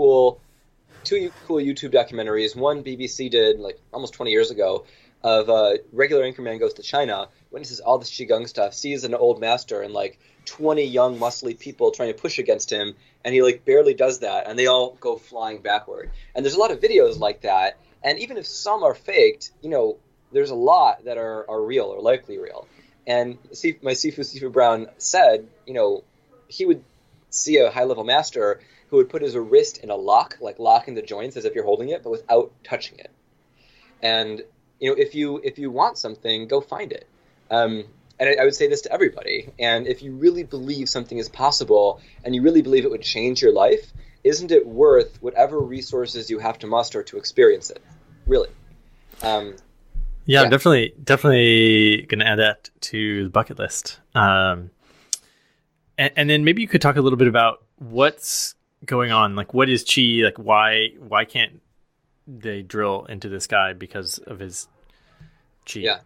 cool YouTube documentaries. One BBC did like almost 20 years ago of a regular anchorman goes to China, witnesses all this Qigong stuff, sees an old master and like 20 young muscly people trying to push against him, and he like barely does that, and they all go flying backward. And there's a lot of videos like that. And even if some are faked, there's a lot that are real or likely real. And my Sifu Brown said, he would see a high-level master who would put his wrist in a lock, like locking the joints as if you're holding it, but without touching it. And, if you want something, go find it. And I would say this to everybody. And if you really believe something is possible and you really believe it would change your life, isn't it worth whatever resources you have to muster to experience it? Really. Yeah, I'm definitely going to add that to the bucket list. And then maybe you could talk a little bit about what's going on. Like, what is Qi? Like, why can't they drill into this guy because of his Qi? Yeah.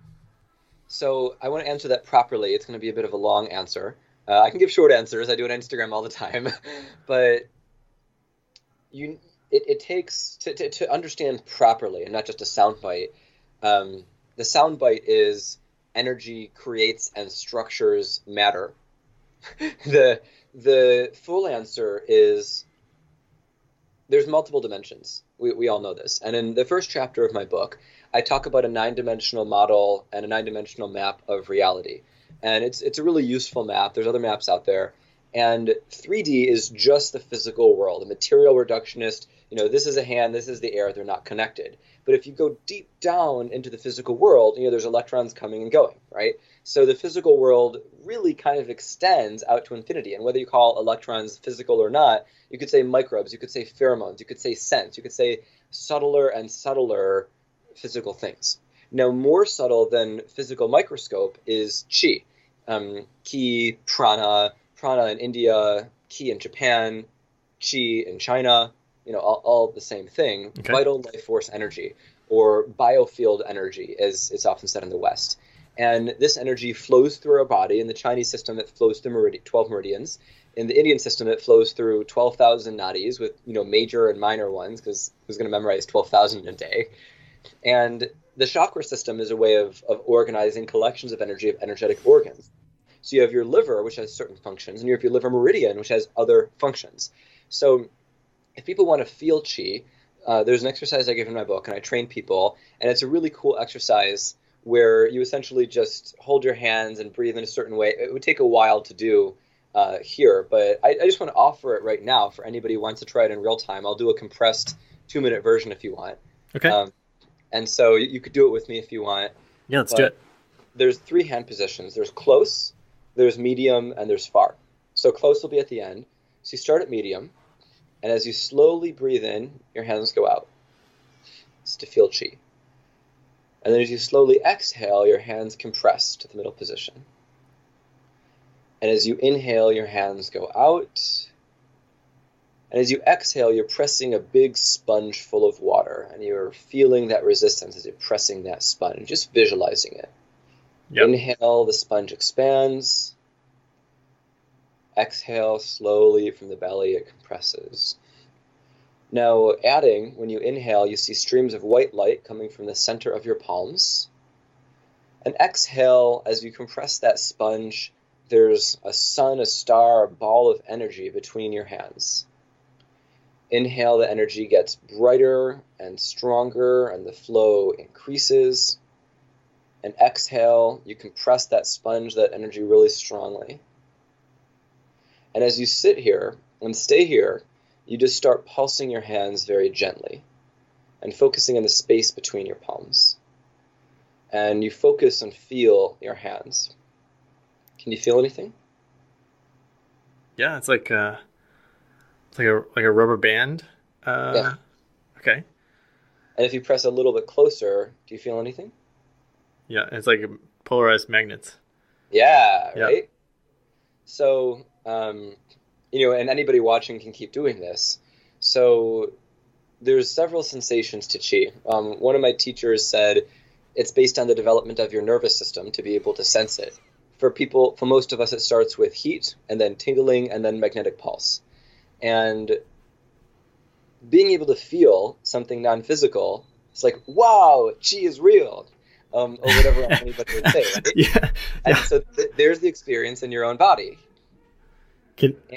So I want to answer that properly. It's going to be a bit of a long answer. I can give short answers. I do it on Instagram all the time. But it takes to understand properly, and not just a soundbite. The soundbite is energy creates and structures matter. The full answer is there's multiple dimensions. We all know this. And in the first chapter of my book, I talk about a 9-dimensional model and a 9-dimensional map of reality. And it's a really useful map. There's other maps out there. And 3D is just the physical world, a material reductionist This is a hand, this is the air, they're not connected. But if you go deep down into the physical world, there's electrons coming and going, right? So the physical world really kind of extends out to infinity. And whether you call electrons physical or not, you could say microbes, you could say pheromones, you could say scents, you could say subtler and subtler physical things. Now, more subtle than physical microscope is qi. Ki, prana in India, ki in Japan, qi in China, all the same thing. Okay. Vital life force energy, or biofield energy, as it's often said in the West. And this energy flows through our body. In the Chinese system, it flows through 12 meridians. In the Indian system, it flows through 12,000 nadis with, major and minor ones, because who's going to memorize 12,000 in a day? And the chakra system is a way of organizing collections of energy of energetic organs. So you have your liver, which has certain functions, and you have your liver meridian, which has other functions. So if people want to feel qi, there's an exercise I give in my book, and I train people, and it's a really cool exercise where you essentially just hold your hands and breathe in a certain way. It would take a while to do here, but I just want to offer it right now for anybody who wants to try it in real time. I'll do a compressed 2-minute version if you want. Okay. And so you could do it with me if you want. Yeah, let's do it. There's 3 hand positions. There's close, there's medium, and there's far. So close will be at the end. So you start at medium, and as you slowly breathe in, your hands go out. It's to feel qi. And then as you slowly exhale, your hands compress to the middle position. And as you inhale, your hands go out. And as you exhale, you're pressing a big sponge full of water, and you're feeling that resistance as you're pressing that sponge, just visualizing it. Yep. Inhale, the sponge expands. Exhale, slowly from the belly, it compresses. Now, adding, when you inhale, you see streams of white light coming from the center of your palms. And exhale, as you compress that sponge, there's a sun, a star, a ball of energy between your hands. Inhale, the energy gets brighter and stronger, and the flow increases. And exhale, you compress that sponge, that energy really strongly. And as you sit here and stay here, you just start pulsing your hands very gently and focusing on the space between your palms. And you focus and feel your hands. Can you feel anything? Yeah, it's like a rubber band. Yeah. Okay. And if you press a little bit closer, do you feel anything? Yeah, it's like polarized magnets. Yeah, right? Yep. So, and anybody watching can keep doing this. So there's several sensations to qi. One of my teachers said it's based on the development of your nervous system to be able to sense it. For most of us, it starts with heat, and then tingling, and then magnetic pulse. And being able to feel something non-physical, it's like, wow, qi is real, or whatever anybody would say, right? Yeah. And so there's the experience in your own body.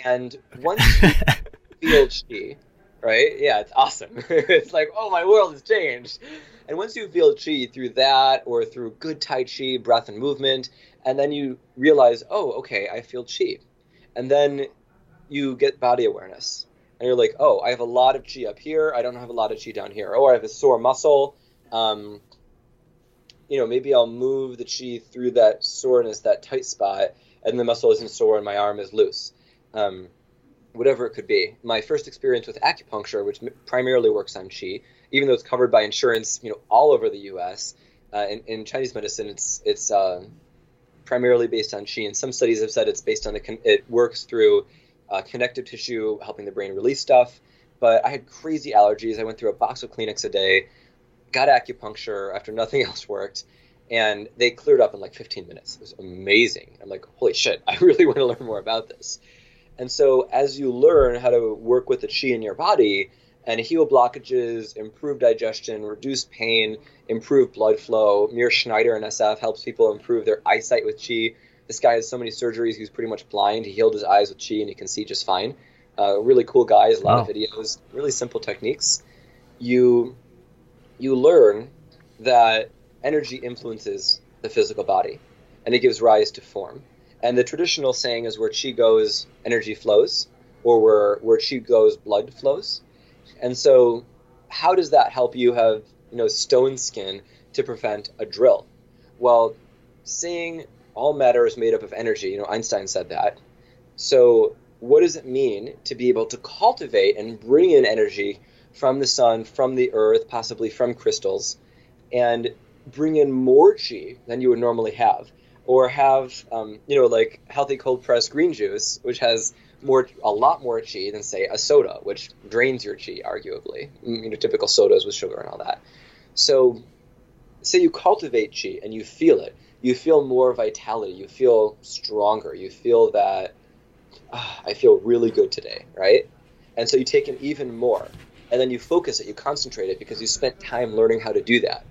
And once you feel qi, right? Yeah, it's awesome. It's like, oh, my world has changed. And once you feel qi through that, or through good tai chi, breath and movement, and then you realize, oh, okay, I feel qi. And then you get body awareness. And you're like, oh, I have a lot of qi up here. I don't have a lot of qi down here. Oh, I have a sore muscle. Maybe I'll move the qi through that soreness, that tight spot, and the muscle isn't sore and my arm is loose. Whatever it could be. My first experience with acupuncture, which primarily works on qi, even though it's covered by insurance, all over the U.S., in Chinese medicine, it's primarily based on qi. And some studies have said it's based on it works through connective tissue, helping the brain release stuff. But I had crazy allergies. I went through a box of Kleenex a day, got acupuncture after nothing else worked, and they cleared up in like 15 minutes. It was amazing. I'm like, holy shit, I really want to learn more about this. And so as you learn how to work with the qi in your body and heal blockages, improve digestion, reduce pain, improve blood flow, Mir Schneider in SF helps people improve their eyesight with qi. This guy has so many surgeries, he's pretty much blind. He healed his eyes with qi and he can see just fine. Really cool guy, has a lot of videos, really simple techniques. You learn that energy influences the physical body and it gives rise to form. And the traditional saying is where qi goes, energy flows, or where qi goes, blood flows. And so how does that help you have, stone skin to prevent a drill? Well, saying all matter is made up of energy, Einstein said that. So what does it mean to be able to cultivate and bring in energy from the sun, from the earth, possibly from crystals, and bring in more chi than you would normally have? Or have, like healthy cold pressed green juice, which has a lot more chi than, say, a soda, which drains your chi, arguably. Typical sodas with sugar and all that. So say you cultivate chi and you feel it. You feel more vitality. You feel stronger. You feel that, I feel really good today, right? And so you take in even more. And then you focus it, you concentrate it, because you spent time learning how to do that.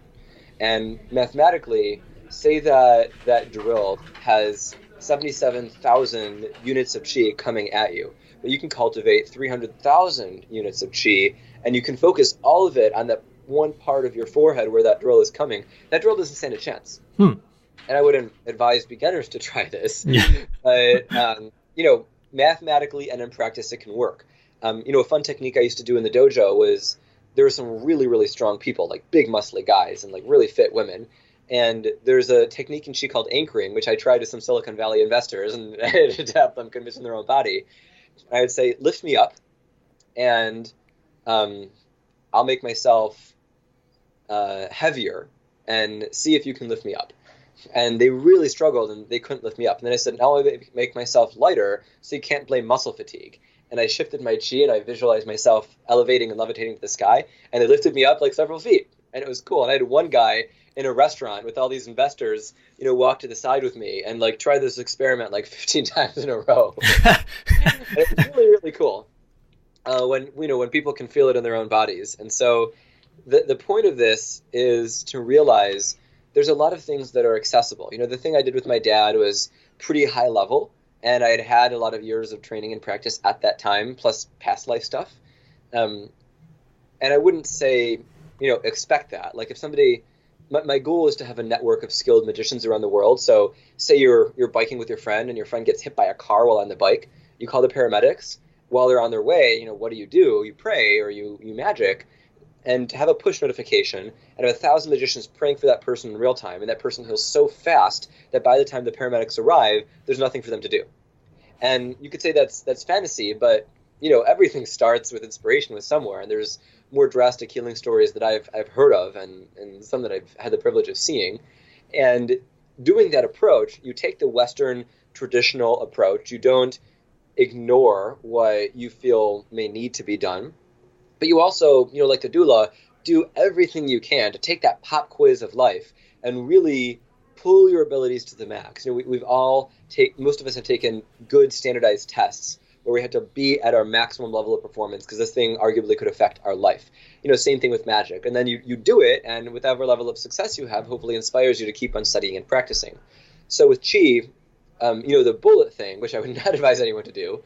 And mathematically, say that drill has 77,000 units of chi coming at you, but you can cultivate 300,000 units of chi, and you can focus all of it on that one part of your forehead where that drill is coming. That drill doesn't stand a chance. And I wouldn't advise beginners to try this, but mathematically and in practice it can work. A fun technique I used to do in the dojo was, there were some really, really strong people, like big muscly guys and like really fit women. And there's a technique in chi called anchoring, which I tried with some Silicon Valley investors, and I had to have them condition their own body. I would say, lift me up, and I'll make myself heavier, and see if you can lift me up. And they really struggled, and they couldn't lift me up. And then I said, now I make myself lighter, so you can't blame muscle fatigue. And I shifted my chi, and I visualized myself elevating and levitating to the sky, and they lifted me up like several feet. And it was cool. And I had one guy in a restaurant with all these investors, walk to the side with me and like try this experiment like 15 times in a row. And it was really, really cool when people can feel it in their own bodies. And so the point of this is to realize there's a lot of things that are accessible. The thing I did with my dad was pretty high level, and I had a lot of years of training and practice at that time, plus past life stuff. And I wouldn't say, expect that. Like if somebody, my goal is to have a network of skilled magicians around the world. So say you're biking with your friend, and your friend gets hit by a car while on the bike. You call the paramedics. While they're on their way, what do? You pray or you magic, and have a push notification, and have 1,000 magicians praying for that person in real time, and that person heals so fast that by the time the paramedics arrive, there's nothing for them to do. And you could say that's fantasy, but everything starts with inspiration with somewhere, and there's more drastic healing stories that I've heard of, and some that I've had the privilege of seeing. And doing that approach, you take the Western traditional approach. You don't ignore what you feel may need to be done, but you also, like the doula, do everything you can to take that pop quiz of life and really pull your abilities to the max. Most of us have taken good standardized tests where we had to be at our maximum level of performance because this thing arguably could affect our life. Same thing with magic. And then you do it, and whatever level of success you have hopefully inspires you to keep on studying and practicing. So with chi, the bullet thing, which I would not advise anyone to do,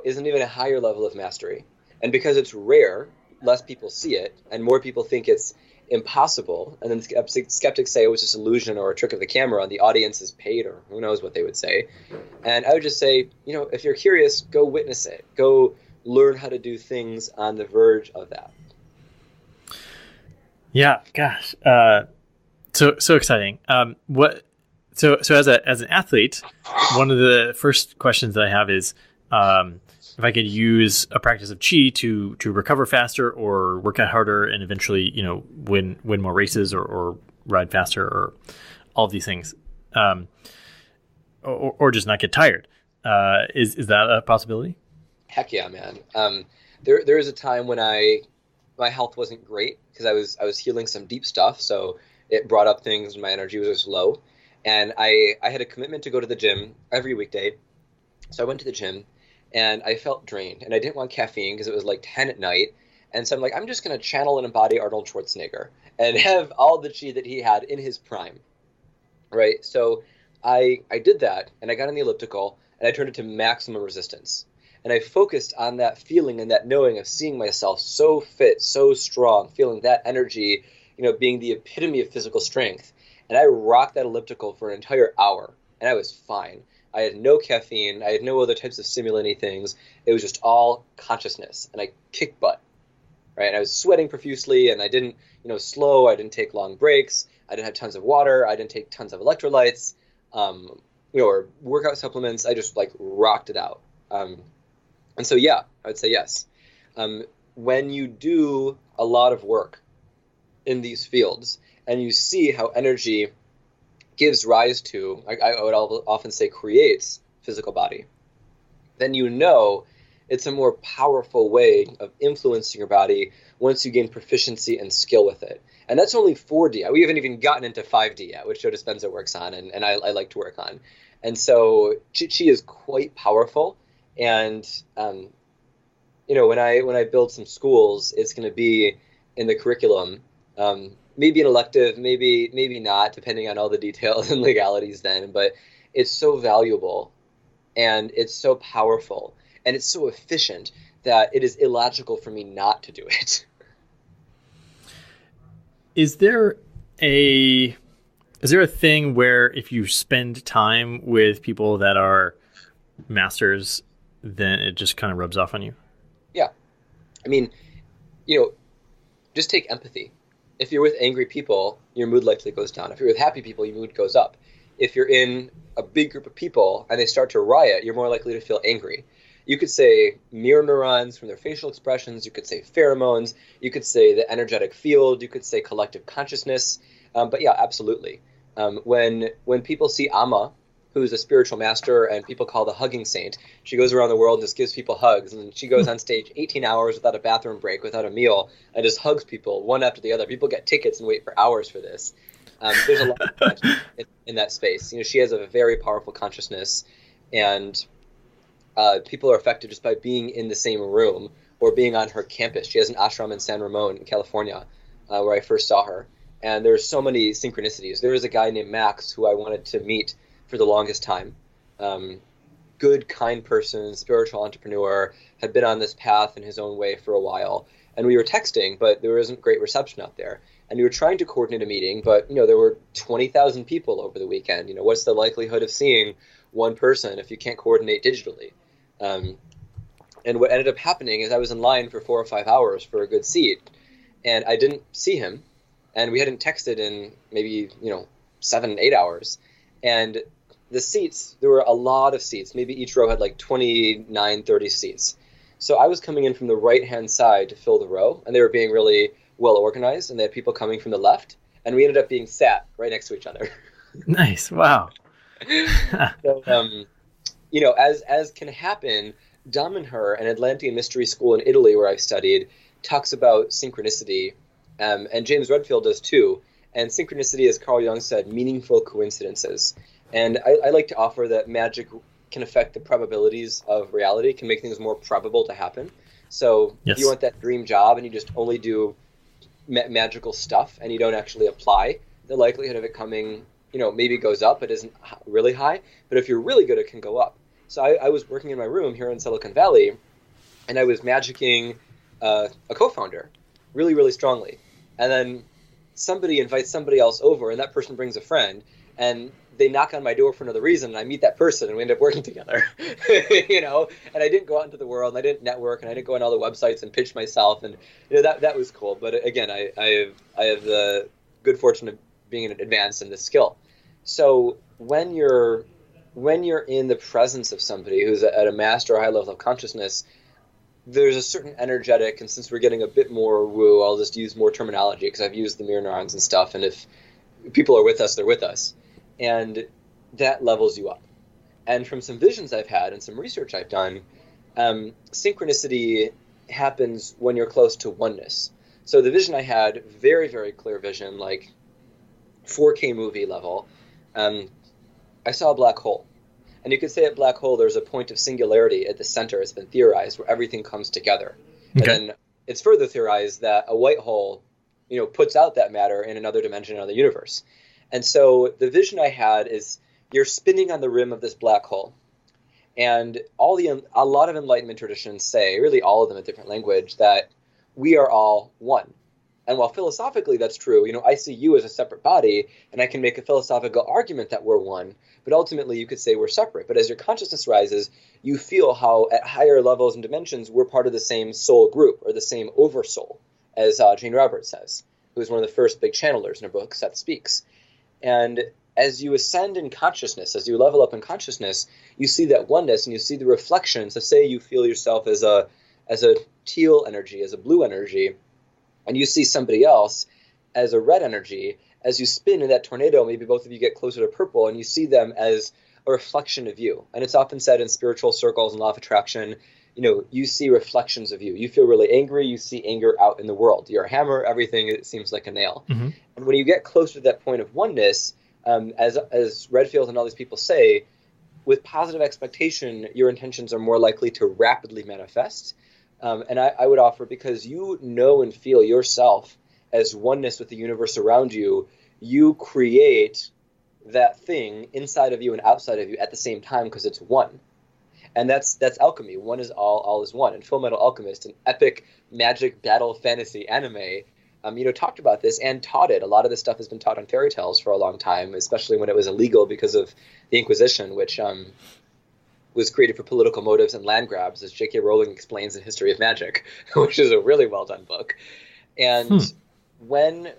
isn't even a higher level of mastery. And because it's rare, less people see it, and more people think it's impossible. And then skeptics say it was just illusion or a trick of the camera, and the audience is paid, or who knows what they would say. And I would just say, if you're curious, go witness it. Go learn how to do things on the verge of that. Yeah, gosh, so exciting. So as an athlete, one of the first questions that I have is if I could use a practice of chi to recover faster or work out harder and eventually, win more races or ride faster or all of these things, or just not get tired. Is that a possibility? Heck yeah, man. There is a time when my health wasn't great because I was healing some deep stuff, so it brought up things. My energy was just low, and I had a commitment to go to the gym every weekday. So I went to the gym, and I felt drained, and I didn't want caffeine because it was like 10 at night. And so I'm like, I'm just going to channel and embody Arnold Schwarzenegger and have all the chi that he had in his prime, right? So I did that, and I got on the elliptical, and I turned it to maximum resistance. And I focused on that feeling and that knowing of seeing myself so fit, so strong, feeling that energy, being the epitome of physical strength. And I rocked that elliptical for an entire hour, and I was fine. I had no caffeine. I had no other types of stimulating things. It was just all consciousness, and I kicked butt, right? And I was sweating profusely, and I didn't, slow. I didn't take long breaks. I didn't have tons of water. I didn't take tons of electrolytes, or workout supplements. I just like rocked it out. And so, yeah, I would say yes. When you do a lot of work in these fields and you see how energy gives rise to, I would often say creates physical body, then it's a more powerful way of influencing your body once you gain proficiency and skill with it. And that's only 4D. We haven't even gotten into 5D yet, which Joe Dispenza works on and I like to work on. And so Qi is quite powerful. And, when I build some schools, it's going to be in the curriculum, maybe an elective, maybe not, depending on all the details and legalities then. But it's so valuable and it's so powerful and it's so efficient that it is illogical for me not to do it. Is there a thing where if you spend time with people that are masters, then it just kind of rubs off on you? Yeah. I mean, just take empathy. If you're with angry people, your mood likely goes down. If you're with happy people, your mood goes up. If you're in a big group of people and they start to riot, you're more likely to feel angry. You could say mirror neurons from their facial expressions. You could say pheromones. You could say the energetic field. You could say collective consciousness. But yeah, absolutely. When people see Amma, who's a spiritual master and people call the hugging saint, she goes around the world and just gives people hugs. And she goes on stage 18 hours without a bathroom break, without a meal, and just hugs people one after the other. People get tickets and wait for hours for this. There's a lot of in that space. She has a very powerful consciousness, and people are affected just by being in the same room or being on her campus. She has an ashram in San Ramon in California, where I first saw her. And there's so many synchronicities. There was a guy named Max who I wanted to meet for the longest time. Good, kind person, spiritual entrepreneur, had been on this path in his own way for a while. And we were texting, but there wasn't great reception out there. And we were trying to coordinate a meeting, but there were 20,000 people over the weekend. What's the likelihood of seeing one person if you can't coordinate digitally? And what ended up happening is I was in line for 4 or 5 hours for a good seat, and I didn't see him. And we hadn't texted in maybe 7, 8 hours. And the seats, there were a lot of seats. Maybe each row had like 29, 30 seats. So I was coming in from the right-hand side to fill the row, and they were being really well organized, and they had people coming from the left, and we ended up being sat right next to each other. Nice. Wow. So, as can happen, Damanhur, an Atlantean mystery school in Italy where I've studied, talks about synchronicity, and James Redfield does too. And synchronicity, as Carl Jung said, meaningful coincidences. And I like to offer that magic can affect the probabilities of reality, can make things more probable to happen. So yes. If you want that dream job and you just only do magical stuff and you don't actually apply, the likelihood of it coming, maybe goes up. It isn't really high. But if you're really good, it can go up. So I was working in my room here in Silicon Valley, and I was magicking a co-founder really, really strongly. And then somebody invites somebody else over, and that person brings a friend, and they knock on my door for another reason, and I meet that person, and we end up working together. And I didn't go out into the world, and I didn't network, and I didn't go on all the websites and pitch myself, and that was cool. But again, I have the good fortune of being advanced in this skill. So when you're in the presence of somebody who's at a master or high level of consciousness, there's a certain energetic, and since we're getting a bit more woo, I'll just use more terminology because I've used the mirror neurons and stuff, and if people are with us, they're with us. And that levels you up. And from some visions I've had and some research I've done, synchronicity happens when you're close to oneness. So the vision I had, very, very clear vision, like 4K movie level, I saw a black hole. And you could say at black hole there's a point of singularity at the center. It's been theorized where everything comes together. Okay. And then it's further theorized that a white hole, puts out that matter in another dimension, another universe. And so the vision I had is you're spinning on the rim of this black hole. And a lot of Enlightenment traditions say, really all of them in different language, that we are all one. And while philosophically that's true, I see you as a separate body, and I can make a philosophical argument that we're one, but ultimately you could say we're separate. But as your consciousness rises, you feel how at higher levels and dimensions we're part of the same soul group, or the same oversoul, as Jane Roberts says, who was one of the first big channelers in her book, Seth Speaks. And as you ascend in consciousness, as you level up in consciousness, you see that oneness and you see the reflection. So say you feel yourself as a teal energy, as a blue energy, and you see somebody else as a red energy. As you spin in that tornado, maybe both of you get closer to purple, and you see them as a reflection of you. And it's often said in spiritual circles and law of attraction, you see reflections of you. You feel really angry, you see anger out in the world. You're a hammer, everything it seems like a nail. Mm-hmm. And when you get closer to that point of oneness, as Redfield and all these people say, with positive expectation, your intentions are more likely to rapidly manifest. And I would offer, because you know and feel yourself as oneness with the universe around you, you create that thing inside of you and outside of you at the same time, because it's one. And that's alchemy. One is all is one. And Full Metal Alchemist, an epic magic battle fantasy anime, talked about this and taught it. A lot of this stuff has been taught on fairy tales for a long time, especially when it was illegal because of the Inquisition, which was created for political motives and land grabs, as J.K. Rowling explains in History of Magic, which is a really well done book. And when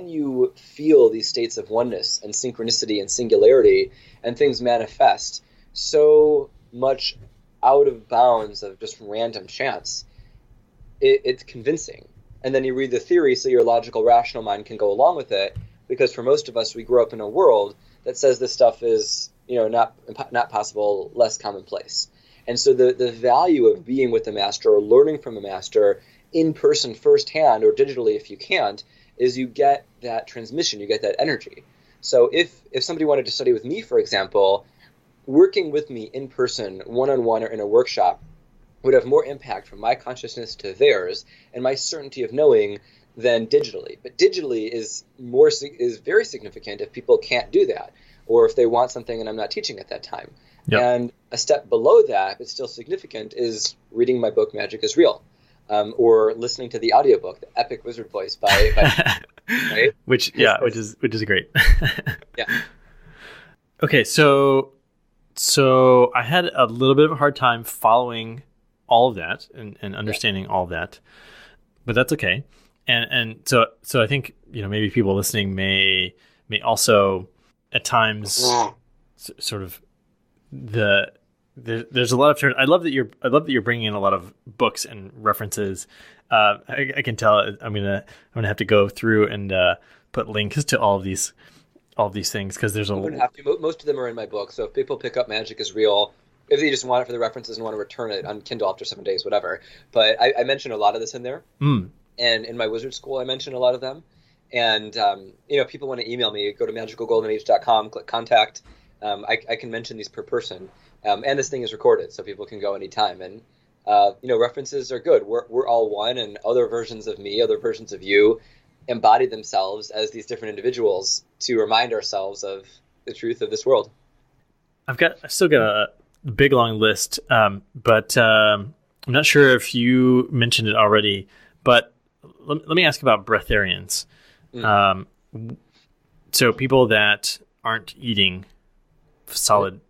you feel these states of oneness and synchronicity and singularity, and things manifest so much out of bounds of just random chance, it's convincing. And then you read the theory so your logical, rational mind can go along with it, because for most of us, we grew up in a world that says this stuff is not possible, less commonplace. And so the value of being with the master or learning from a master in person firsthand, or digitally if you can't, is you get that transmission, you get that energy. So if somebody wanted to study with me, for example, working with me in person, one-on-one, or in a workshop would have more impact from my consciousness to theirs and my certainty of knowing than digitally. But digitally is very significant if people can't do that, or if they want something and I'm not teaching at that time. Yep. And a step below that, but still significant, is reading my book Magic is Real, or listening to the audiobook, The Epic Wizard Voice by right? which is great. Yeah. Okay, so I had a little bit of a hard time following all of that and understanding all of that, but that's okay. And so I think maybe people listening may also at times sort of there's a lot of terms. I love that you're bringing in a lot of books and references. I can tell I'm gonna have to go through and put links to all of these things, because there's most of them are in my book. So if people pick up Magic is Real, if they just want it for the references and want to return it on Kindle after 7 days, whatever. But I mention a lot of this in there. And in my wizard school, I mention a lot of them. And, people want to email me, go to magicalgoldenage.com, click contact. I can mention these per person. And this thing is recorded, so people can go anytime. And, references are good. We're all one, and other versions of me, other versions of you embody themselves as these different individuals to remind ourselves of the truth of this world. I've still got a big long list, but I'm not sure if you mentioned it already, but let me ask about breatharians. So people that aren't eating solid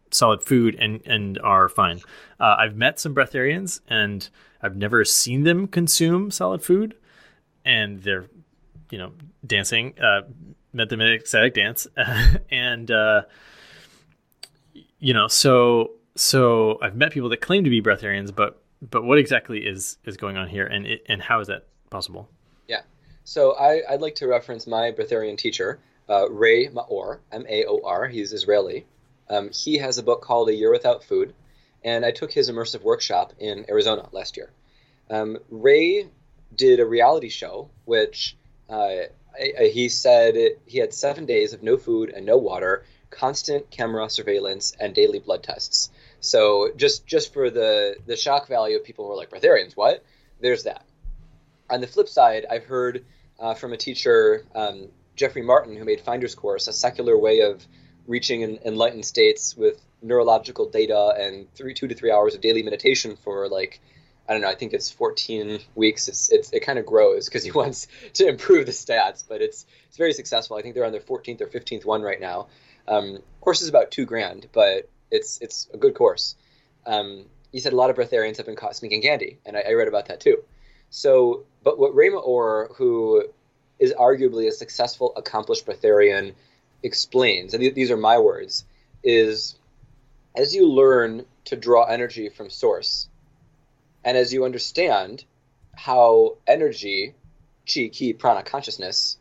food and are fine. I've met some breatharians, and I've never seen them consume solid food, and they're dancing. Met them at ecstatic dance, and so I've met people that claim to be breatharians, but what exactly is going on here, and how is that possible? Yeah. So I'd like to reference my breatharian teacher, Ray Maor, M-A-O-R. He's Israeli. He has a book called A Year Without Food, and I took his immersive workshop in Arizona last year. Ray did a reality show, which he said he had 7 days of no food and no water, constant camera surveillance, and daily blood tests. So just for the shock value of people who are like, breatharians, what? There's that. On the flip side, I've heard from a teacher, Jeffrey Martin, who made Finder's Course, a secular way of reaching enlightened states with neurological data and 2 to 3 hours of daily meditation for I don't know, I think it's 14 weeks. It kind of grows because he wants to improve the stats, but it's very successful. I think they're on their 14th or 15th one right now. Course is about $2,000, but it's a good course. He said a lot of breatharians have been caught sneaking candy, and I read about that too. So, but what Rama Orr, who is arguably a successful, accomplished breatharian, explains, and these are my words, is as you learn to draw energy from source, and as you understand how energy, qi, ki, prana, consciousness,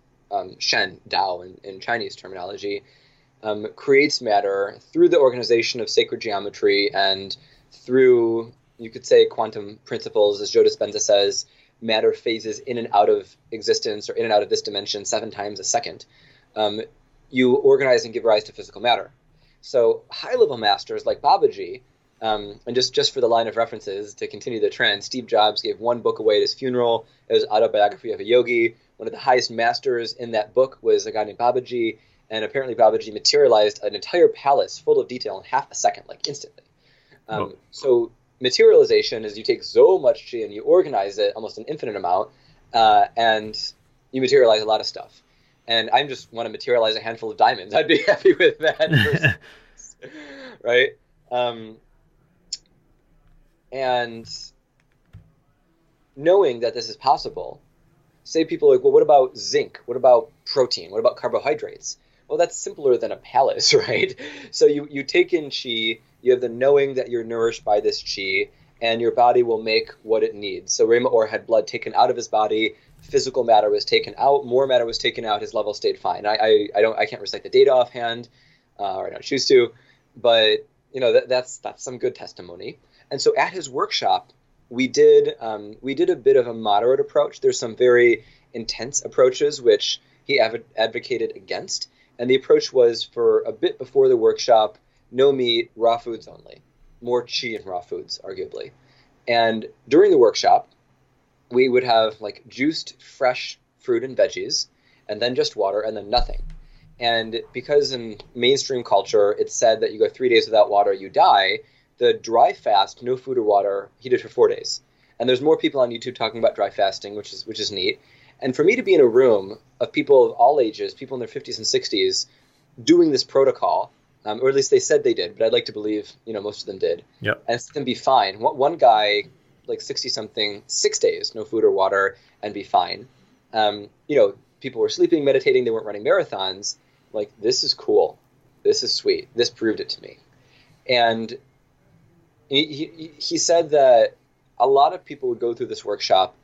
shen, Dao in Chinese terminology, creates matter through the organization of sacred geometry and through, you could say, quantum principles, as Joe Dispenza says, matter phases in and out of existence or in and out of this dimension 7 times a second. You organize and give rise to physical matter. So high-level masters like Babaji, and just for the line of references to continue the trend, Steve Jobs gave one book away at his funeral. It was Autobiography of a Yogi. One of the highest masters in that book was a guy named Babaji, and apparently Babaji materialized an entire palace full of detail in half a second, like instantly. So materialization is you take so much chi and you organize it almost an infinite amount, and you materialize a lot of stuff. And I just want to materialize a handful of diamonds. I'd be happy with that. Right? And knowing that this is possible, say people are like, well, what about zinc? What about protein? What about carbohydrates? Well, that's simpler than a palace, right? So you take in chi, you have the knowing that you're nourished by this chi, and your body will make what it needs. So Rama Orr had blood taken out of his body, physical matter was taken out, more matter was taken out, his level stayed fine. I can't recite the data offhand, or I don't choose to, but that's some good testimony. And so at his workshop, we did a bit of a moderate approach. There's some very intense approaches which he advocated against, and the approach was for a bit before the workshop, no meat, raw foods only, more chi and raw foods, arguably. And during the workshop, we would have like juiced fresh fruit and veggies, and then just water, and then nothing. And because in mainstream culture it's said that you go 3 days without water, you die, the dry fast, no food or water, he did for 4 days. And there's more people on YouTube talking about dry fasting, which is neat. And for me to be in a room of people of all ages, people in their 50s and 60s, doing this protocol, or at least they said they did, but I'd like to believe most of them did, yep, and them be fine. One guy, like 60-something, 6 days, no food or water, and be fine. People were sleeping, meditating, they weren't running marathons. Like, this is cool. This is sweet. This proved it to me. And he said that a lot of people would go through this workshop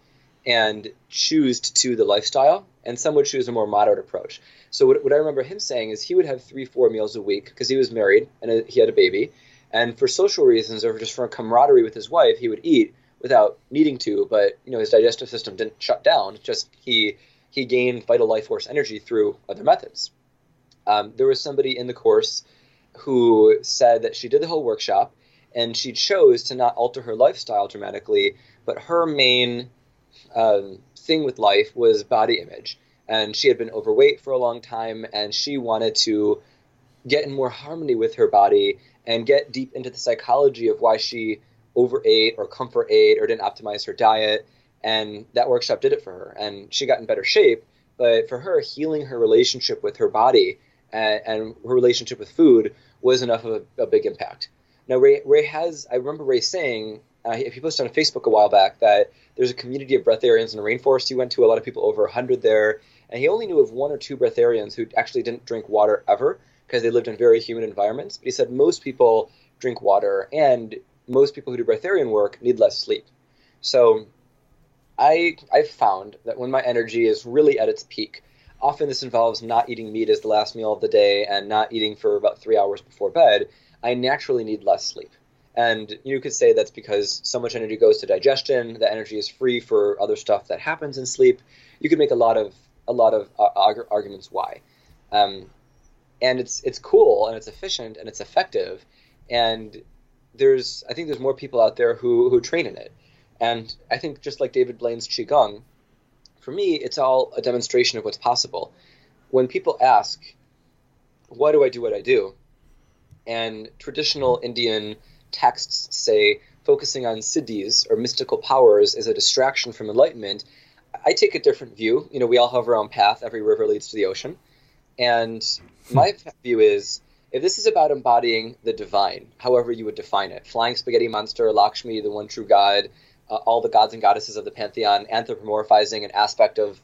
and choose to the lifestyle, and some would choose a more moderate approach. So what I remember him saying is he would have 3-4 meals a week because he was married and he had a baby. And for social reasons or just for camaraderie with his wife, he would eat without needing to, but his digestive system didn't shut down. Just he gained vital life force energy through other methods. There was somebody in the course who said that she did the whole workshop and she chose to not alter her lifestyle dramatically, but her main thing with life was body image. And she had been overweight for a long time, and she wanted to get in more harmony with her body and get deep into the psychology of why she overate or comfort ate or didn't optimize her diet. And that workshop did it for her, and she got in better shape. But for her, healing her relationship with her body and her relationship with food was enough of a big impact. Now, Ray has, I remember Ray saying, he posted on Facebook a while back that there's a community of breatharians in the rainforest he went to, a lot of people, over 100 there, and he only knew of 1 or 2 breatharians who actually didn't drink water ever because they lived in very humid environments. But he said most people drink water, and most people who do breatharian work need less sleep. So I've found that when my energy is really at its peak, often this involves not eating meat as the last meal of the day and not eating for about 3 hours before bed, I naturally need less sleep. And you could say that's because so much energy goes to digestion, the energy is free for other stuff that happens in sleep. You could make a lot of arguments why. And it's cool, and it's efficient, and it's effective. And I think there's more people out there who train in it. And I think just like David Blaine's Qigong, for me, it's all a demonstration of what's possible. When people ask, why do I do what I do? And traditional Indian texts say, focusing on siddhis or mystical powers as a distraction from enlightenment, I take a different view. We all have our own path. Every river leads to the ocean. And my view is, if this is about embodying the divine, however you would define it, flying spaghetti monster, Lakshmi, the one true God, all the gods and goddesses of the pantheon, anthropomorphizing an aspect of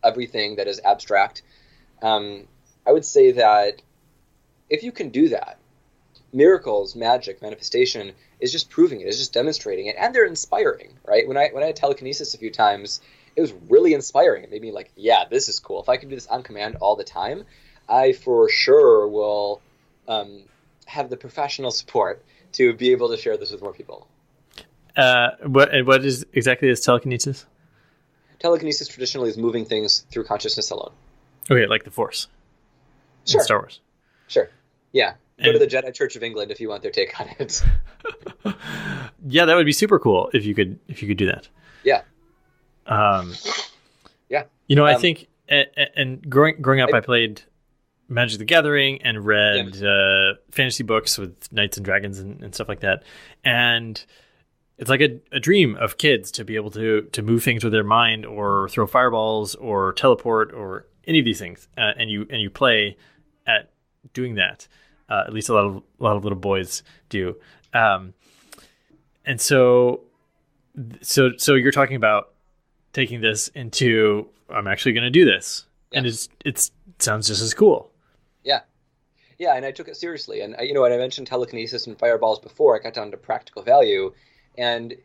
everything that is abstract, I would say that if you can do that, miracles, magic, manifestation is just proving it, is just demonstrating it, and they're inspiring, right? When I had telekinesis a few times, it was really inspiring. It made me like, yeah, this is cool. If I can do this on command all the time, I for sure will have the professional support to be able to share this with more people. What is exactly is telekinesis? Telekinesis traditionally is moving things through consciousness alone. Okay, like the Force. Sure. In Star Wars. Sure. Yeah. Go to the Jedi Church of England if you want their take on it. Yeah, that would be super cool if you could do that. Yeah. Yeah. I think, and growing up, I played Magic the Gathering and read fantasy books with knights and dragons and stuff like that. And it's like a dream of kids to be able to move things with their mind or throw fireballs or teleport or any of these things. And you play at doing that. At least a lot of little boys do. And so you're talking about taking this into, I'm actually going to do this. Yeah. And it sounds just as cool. Yeah. Yeah. And I took it seriously. And when I mentioned telekinesis and fireballs before, I got down to practical value. And,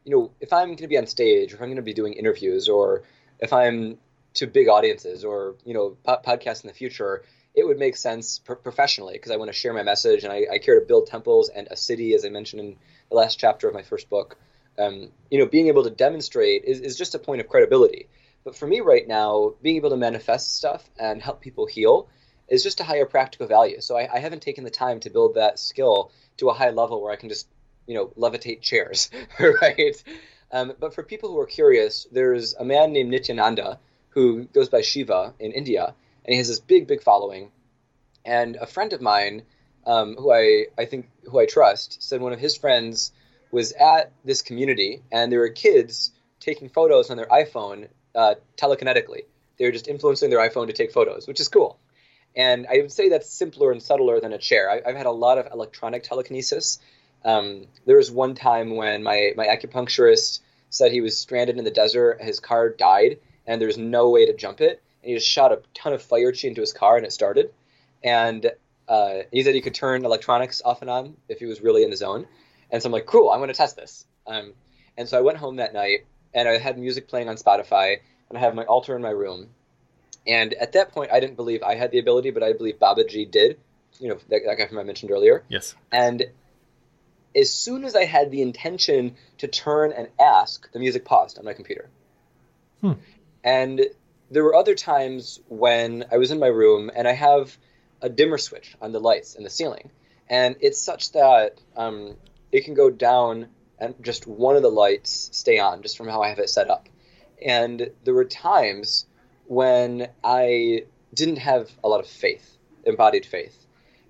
if I'm going to be on stage, or if I'm going to be doing interviews, or if I'm to big audiences or, podcasts in the future, it would make sense professionally because I want to share my message and I care to build temples and a city, as I mentioned in the last chapter of my first book. Being able to demonstrate is just a point of credibility. But for me right now, being able to manifest stuff and help people heal is just a higher practical value. So I haven't taken the time to build that skill to a high level where I can just, levitate chairs, right? But for people who are curious, there's a man named Nityananda who goes by Shiva in India, and he has this big, big following. And a friend of mine, who I trust, said one of his friends was at this community, and there were kids taking photos on their iPhone telekinetically. They were just influencing their iPhone to take photos, which is cool. And I would say that's simpler and subtler than a chair. I've had a lot of electronic telekinesis. There was one time when my acupuncturist said he was stranded in the desert, his car died, and there's no way to jump it. And he just shot a ton of fire chi into his car, and it started. And he said he could turn electronics off and on if he was really in the zone. And so I'm like, cool, I'm going to test this. And so I went home that night, and I had music playing on Spotify, and I have my altar in my room. And at that point, I didn't believe I had the ability, but I believe Babaji did. That guy from I mentioned earlier. Yes. And as soon as I had the intention to turn and ask, the music paused on my computer. And there were other times when I was in my room and I have a dimmer switch on the lights in the ceiling. And it's such that it can go down and just one of the lights stay on just from how I have it set up. And there were times when I didn't have a lot of faith, embodied faith.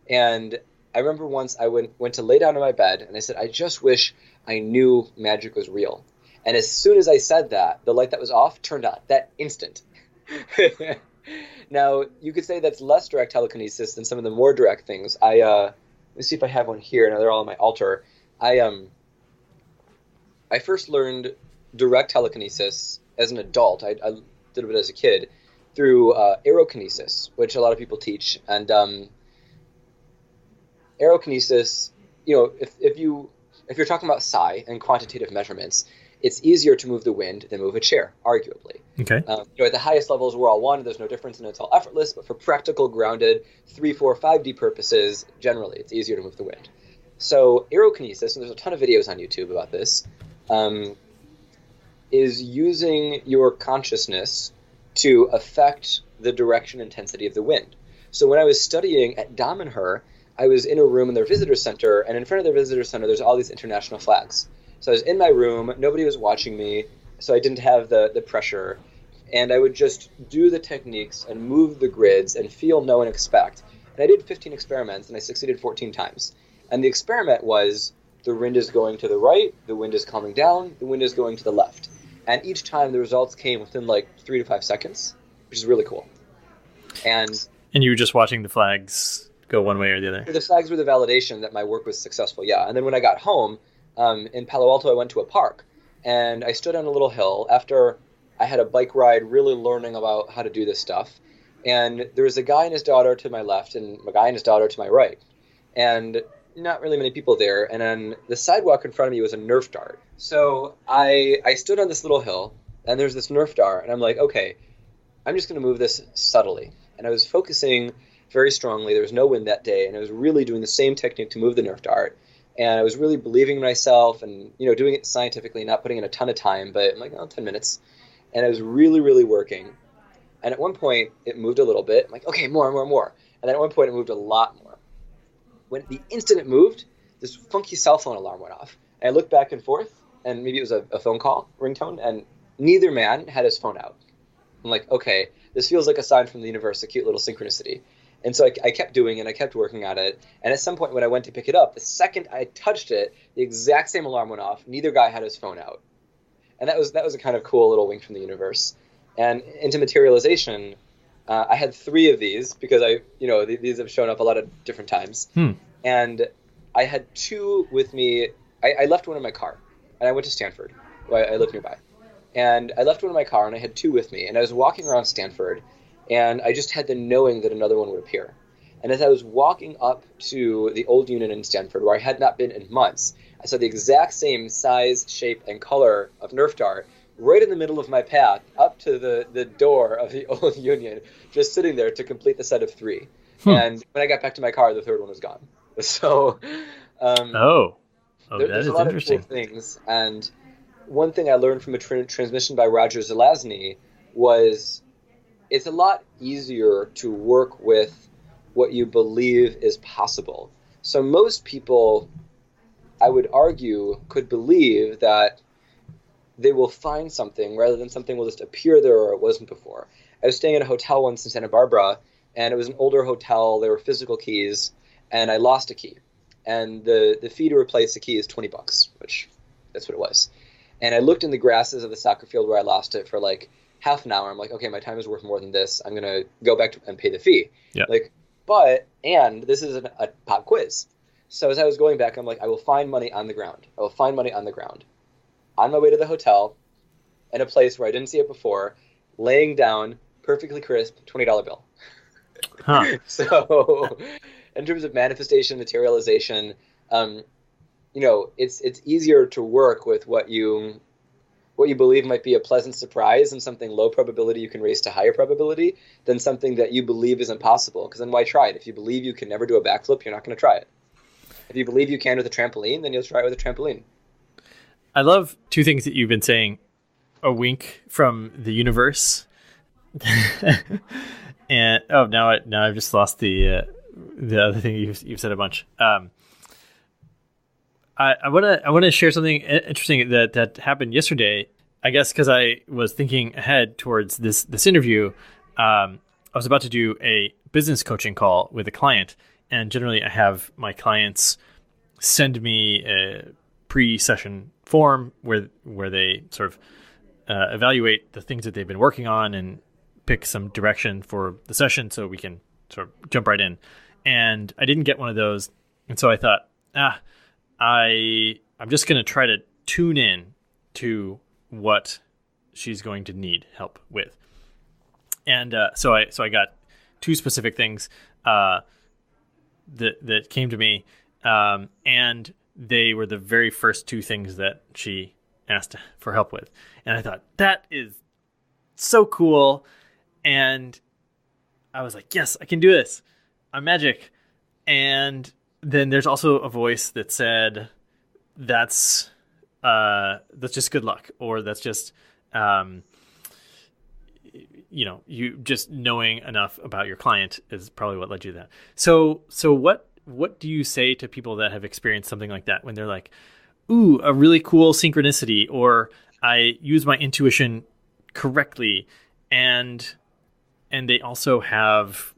And I remember once I went to lay down in my bed and I said, I just wish I knew magic was real. And as soon as I said that, the light that was off turned on, that instant. Now, you could say that's less direct telekinesis than some of the more direct things. Let me see if I have one here. Now, they're all on my altar. I first learned direct telekinesis as an adult. I did a bit as a kid through aerokinesis, which a lot of people teach. And aerokinesis, if you're talking about psi and quantitative measurements, it's easier to move the wind than move a chair, arguably. Okay. At the highest levels, we're all one. There's no difference, and it's all effortless. But for practical, grounded 3, 4, 5D purposes, generally, it's easier to move the wind. So aerokinesis, and there's a ton of videos on YouTube about this, is using your consciousness to affect the direction intensity of the wind. So when I was studying at Damanhur, I was in a room in their visitor center, and in front of their visitor center, there's all these international flags. So I was in my room, nobody was watching me, so I didn't have the pressure. And I would just do the techniques and move the grids and feel, know, and expect. And I did 15 experiments, and I succeeded 14 times. And the experiment was the wind is going to the right, the wind is calming down, the wind is going to the left. And each time the results came within like 3 to 5 seconds, which is really cool. And you were just watching the flags go one way or the other? The flags were the validation that my work was successful, yeah. And then when I got home, in Palo Alto, I went to a park. And I stood on a little hill after I had a bike ride really learning about how to do this stuff. And there was a guy and his daughter to my left and a guy and his daughter to my right. And not really many people there. And on the sidewalk in front of me was a Nerf dart. So I stood on this little hill, and there's this Nerf dart, and I'm like, okay, I'm just going to move this subtly. And I was focusing very strongly. There was no wind that day, and I was really doing the same technique to move the Nerf dart. And I was really believing in myself and, doing it scientifically, not putting in a ton of time, but I'm like, 10 minutes. And I was really, really working. And at one point, it moved a little bit. I'm like, okay, more. And then at one point, it moved a lot more. When the instant it moved, this funky cell phone alarm went off. And I looked back and forth, and maybe it was a phone call ringtone, and neither man had his phone out. I'm like, okay, this feels like a sign from the universe, a cute little synchronicity. And so I kept doing it, I kept working at it, and at some point when I went to pick it up, the second I touched it, the exact same alarm went off. Neither guy had his phone out. And that was a kind of cool little wink from the universe. And into materialization, I had 3 of these because these have shown up a lot of different times. And I had 2 with me. I left one in my car, and I went to Stanford. I live nearby. And I left one in my car, and I had 2 with me. And I was walking around Stanford, and I just had the knowing that another one would appear. And as I was walking up to the old unit in Stanford, where I had not been in months, I saw the exact same size, shape, and color of Nerf dart right in the middle of my path up to the door of the old union, just sitting there to complete the set of 3. And when I got back to my car, the 3rd one was gone. So that is a lot interesting. of cool things. And one thing I learned from a transmission by Roger Zelazny was it's a lot easier to work with what you believe is possible. So most people, I would argue, could believe that they will find something rather than something will just appear there or it wasn't before. I was staying in a hotel once in Santa Barbara, and it was an older hotel. There were physical keys, and I lost a key. And the fee to replace the key is $20, which that's what it was. And I looked in the grasses of the soccer field where I lost it for like half an hour. I'm like, okay, my time is worth more than this. I'm going to go back and pay the fee. Yeah. And this is a pop quiz. So as I was going back, I'm like, I will find money on the ground. On my way to the hotel, in a place where I didn't see it before, laying down, perfectly crisp, $20 bill. So in terms of manifestation, materialization, it's easier to work with what you believe might be a pleasant surprise and something low probability you can raise to higher probability than something that you believe is impossible. Because then why try it? If you believe you can never do a backflip, you're not going to try it. If you believe you can with a trampoline, then you'll try it with a trampoline. I love 2 things that you've been saying. A wink from the universe. And now I've just lost the other thing you've said a bunch. I want to share something interesting that happened yesterday. I guess because I was thinking ahead towards this interview. I was about to do a business coaching call with a client, and generally I have my clients send me a pre-session form where they sort of evaluate the things that they've been working on and pick some direction for the session so we can sort of jump right in. And I didn't get one of those, and so I thought, I'm just going to try to tune in to what she's going to need help with. And so I got 2 specific things that came to me, and they were the very first 2 things that she asked for help with. And I thought, that is so cool. And I was like, yes, I can do this. I'm magic. And then there's also a voice that said, that's just good luck, or that's just, you just knowing enough about your client is probably what led you to that. So what do you say to people that have experienced something like that when they're like, ooh, a really cool synchronicity, or I use my intuition correctly, and they also have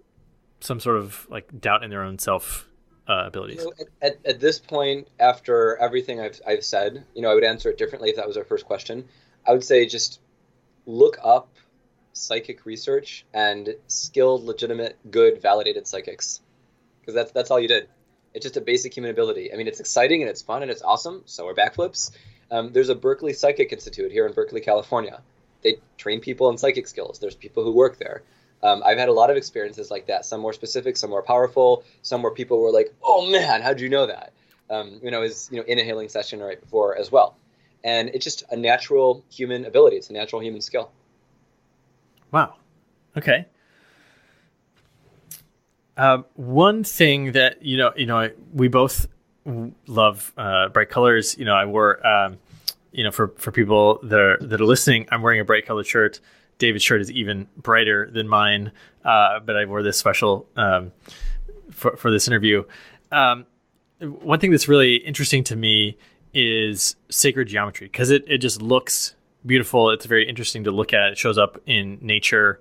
some sort of like doubt in their own self abilities? At this point, after everything I've said, I would answer it differently if that was our first question. I would say just look up psychic research and skilled, legitimate, good, validated psychics, because that's all you did. It's just a basic human ability. I mean, it's exciting and it's fun and it's awesome. So are backflips. There's a Berkeley Psychic Institute here in Berkeley, California. They train people in psychic skills. There's people who work there. I've had a lot of experiences like that. Some more specific, some more powerful, some where people were like, "Oh man, how'd you know that?" In a healing session right before as well. And it's just a natural human ability. It's a natural human skill. Wow. Okay. One thing that we both love bright colors. I wore for people that are listening, I'm wearing a bright colored shirt. David's shirt is even brighter than mine, but I wore this special for this interview. One thing that's really interesting to me is sacred geometry, because it just looks beautiful. It's very interesting to look at. It shows up in nature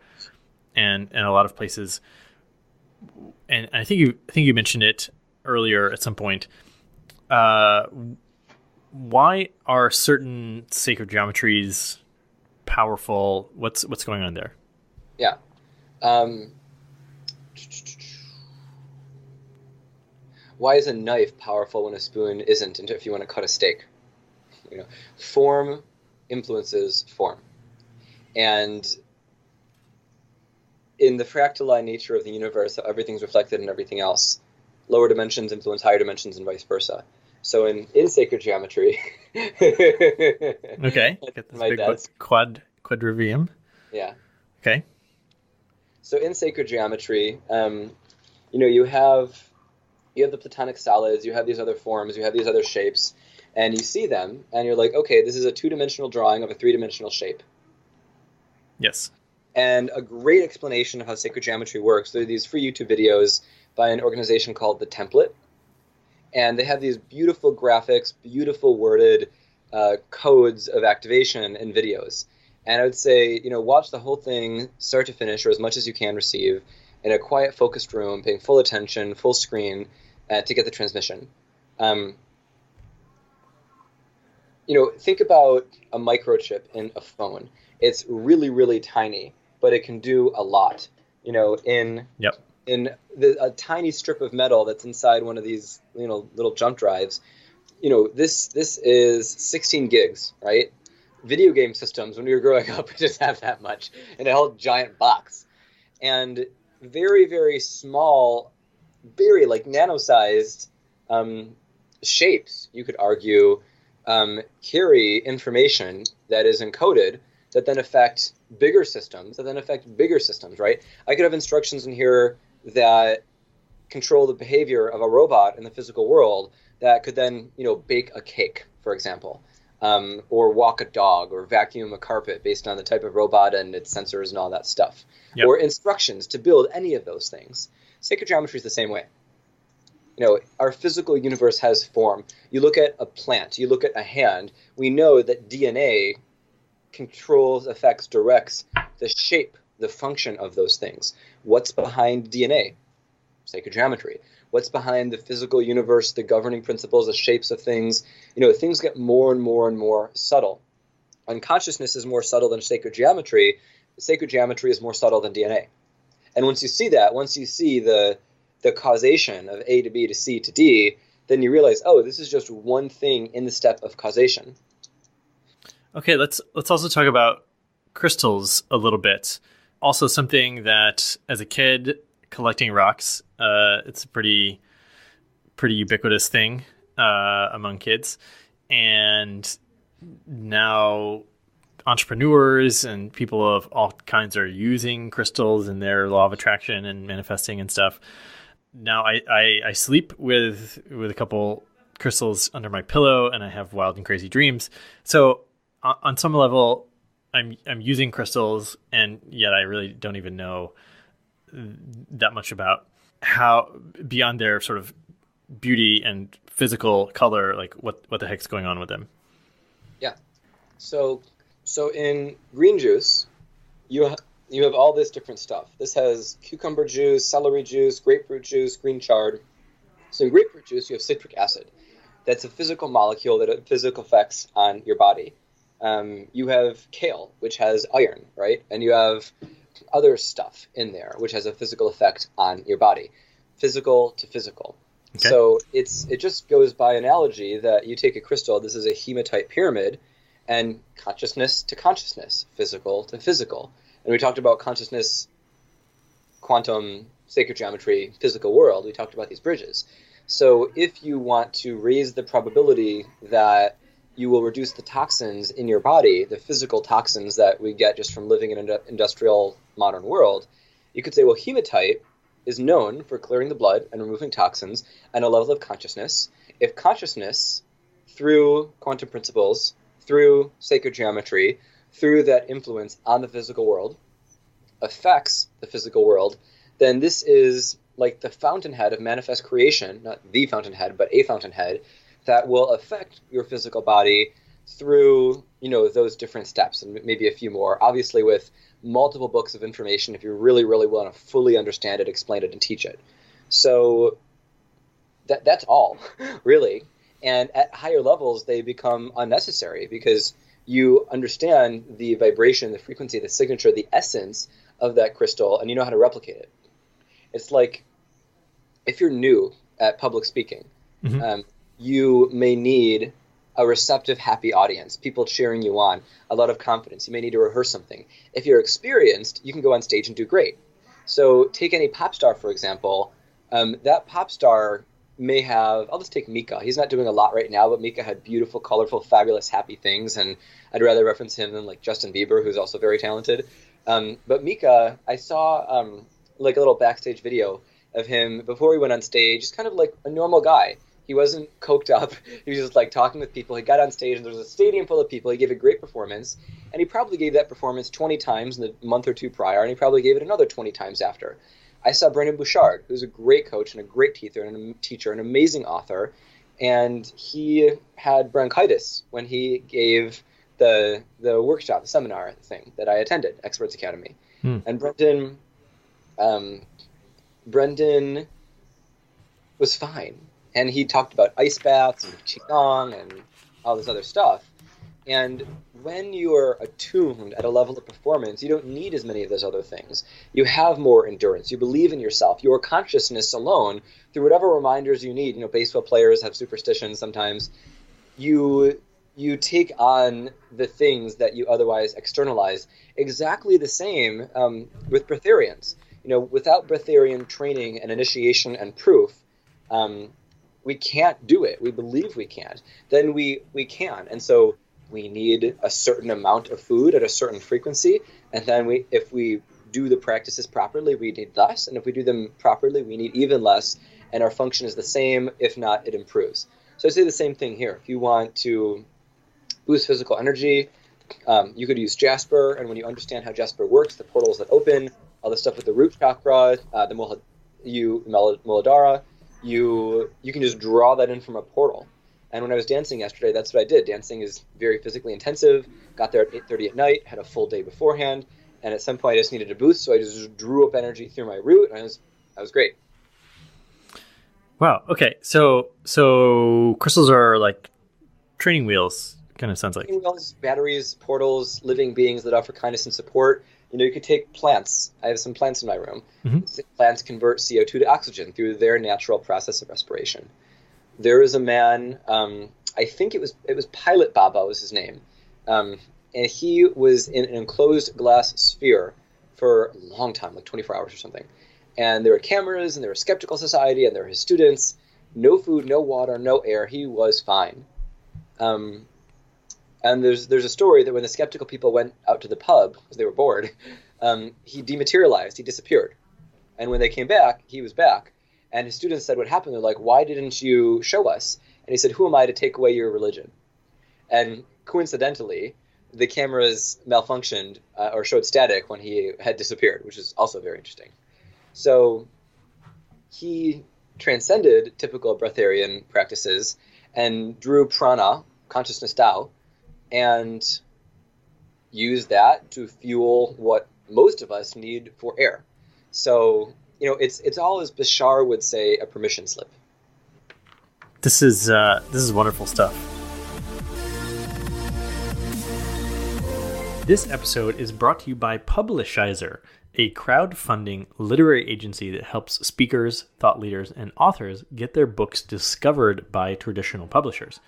and a lot of places. And I think you mentioned it earlier at some point. Why are certain sacred geometries powerful? What's going on there? Yeah. Why is a knife powerful when a spoon isn't? And if you want to cut a steak, form influences form, and in the fractal nature of the universe, everything's reflected in everything else. Lower dimensions influence higher dimensions, and vice versa. So in sacred geometry, okay, get this big book, quadrivium. Yeah. Okay. So in sacred geometry, you have the platonic solids, you have these other forms, you have these other shapes, and you see them, and you're like, okay, this is a two-dimensional drawing of a three-dimensional shape. Yes. And a great explanation of how sacred geometry works, there are these free YouTube videos by an organization called The Template, and they have these beautiful graphics, beautiful worded codes of activation in videos. And I would say, watch the whole thing start to finish, or as much as you can receive, in a quiet, focused room, paying full attention, full screen, to get the transmission. Think about a microchip in a phone. It's really, really tiny, but it can do a lot. In a tiny strip of metal that's inside one of these, little jump drives. This is 16 gigs, right? Video game systems, when we were growing up, just have that much in a whole giant box. And very, very small, very nano-sized shapes, you could argue, carry information that is encoded that then affect bigger systems, right? I could have instructions in here that control the behavior of a robot in the physical world that could then, bake a cake, for example, or walk a dog, or vacuum a carpet based on the type of robot and its sensors and all that stuff, yep. Or instructions to build any of those things. Sacred geometry is the same way. Our physical universe has form. You look at a plant, you look at a hand, we know that DNA controls, affects, directs the shape, the function of those things. What's behind DNA? Sacred geometry. What's behind the physical universe, the governing principles, the shapes of things? Things get more and more and more subtle. Unconsciousness is more subtle than sacred geometry. Sacred geometry is more subtle than DNA. And once you see that, once you see the causation of A to B to C to D, then you realize, oh, this is just one thing in the step of causation. Okay, let's also talk about crystals a little bit. Also something that, as a kid, collecting rocks, it's a pretty ubiquitous thing among kids. And now entrepreneurs and people of all kinds are using crystals in their law of attraction and manifesting and stuff. Now I sleep with a couple crystals under my pillow, and I have wild and crazy dreams. So on some level, I'm using crystals, and yet I really don't even know that much about how, beyond their sort of beauty and physical color, like what the heck's going on with them. Yeah. So in green juice, you have all this different stuff. This has cucumber juice, celery juice, grapefruit juice, green chard. So in grapefruit juice, you have citric acid. That's a physical molecule that has physical effects on your body. You have kale, which has iron, right? And you have other stuff in there, which has a physical effect on your body. Physical to physical. Okay. So it just goes by analogy that you take a crystal, this is a hematite pyramid, and consciousness to consciousness, physical to physical. And we talked about consciousness, quantum, sacred geometry, physical world. We talked about these bridges. So if you want to raise the probability that you will reduce the toxins in your body, the physical toxins that we get just from living in an industrial modern world, you could say, well, hematite is known for clearing the blood and removing toxins and a level of consciousness. If consciousness, through quantum principles, through sacred geometry, through that influence on the physical world, affects the physical world, then this is like the fountainhead of manifest creation, not the fountainhead, but a fountainhead that will affect your physical body through, those different steps and maybe a few more, obviously with multiple books of information if you really, really want to fully understand it, explain it, and teach it. So that's all, really. And at higher levels, they become unnecessary because you understand the vibration, the frequency, the signature, the essence of that crystal, and you know how to replicate it. It's like if you're new at public speaking, you may need a receptive, happy audience, people cheering you on, a lot of confidence. You may need to rehearse something. If you're experienced, you can go on stage and do great. So take any pop star, for example. That pop star may have, I'll just take Mika. He's not doing a lot right now, but Mika had beautiful, colorful, fabulous, happy things, and I'd rather reference him than like Justin Bieber, who's also very talented. But Mika, I saw like a little backstage video of him before he went on stage, just kind of like a normal guy. He wasn't coked up. He was just like talking with people. He got on stage and there was a stadium full of people. He gave a great performance, and he probably gave that performance 20 times in the month or two prior, and he probably gave it another 20 times after. I saw Brendon Bouchard, who's a great coach and a great teacher, an amazing author, and he had bronchitis when he gave the workshop, the seminar thing that I attended, Experts Academy. And Brendon was fine. And he talked about ice baths and qigong and all this other stuff. And when you are attuned at a level of performance, you don't need as many of those other things. You have more endurance. You believe in yourself. Your consciousness alone, through whatever reminders you need, baseball players have superstitions sometimes, you take on the things that you otherwise externalize. Exactly the same with breatharians. Without breatharian training and initiation and proof, we can't do it. We believe we can't. Then we can. And so we need a certain amount of food at a certain frequency. And then if we do the practices properly, we need less. And if we do them properly, we need even less. And our function is the same. If not, it improves. So I say the same thing here. If you want to boost physical energy, you could use Jasper. And when you understand how Jasper works, the portals that open, all the stuff with the root chakra, the Muladhara, you can just draw that in from a portal. And when I was dancing yesterday, that's what I did. Dancing is very physically intensive. Got there at 8:30 at night, had a full day beforehand, and at some point I just needed a boost, so I just drew up energy through my root, and I was great. Wow. Okay. So crystals are like training wheels, kind of sounds like. Training wheels, batteries, portals, living beings that offer kindness and support. You could take plants. I have some plants in my room. Plants convert CO2 to oxygen through their natural process of respiration. There is a man, I think it was Pilot Baba was his name, and he was in an enclosed glass sphere for a long time, like 24 hours or something. And there were cameras, and there was Skeptical Society, and there were his students. No food, no water, no air. He was fine. And there's a story that when the skeptical people went out to the pub because they were bored, he dematerialized, he disappeared. And when they came back, he was back. And his students said, what happened? They're like, why didn't you show us? And he said, who am I to take away your religion? And coincidentally, the cameras malfunctioned or showed static when he had disappeared, which is also very interesting. So he transcended typical breatharian practices and drew prana, consciousness Tao, and use that to fuel what most of us need for air. So, it's all, as Bashar would say, a permission slip. This is wonderful stuff. This episode is brought to you by Publishizer, a crowdfunding literary agency that helps speakers, thought leaders, and authors get their books discovered by traditional publishers.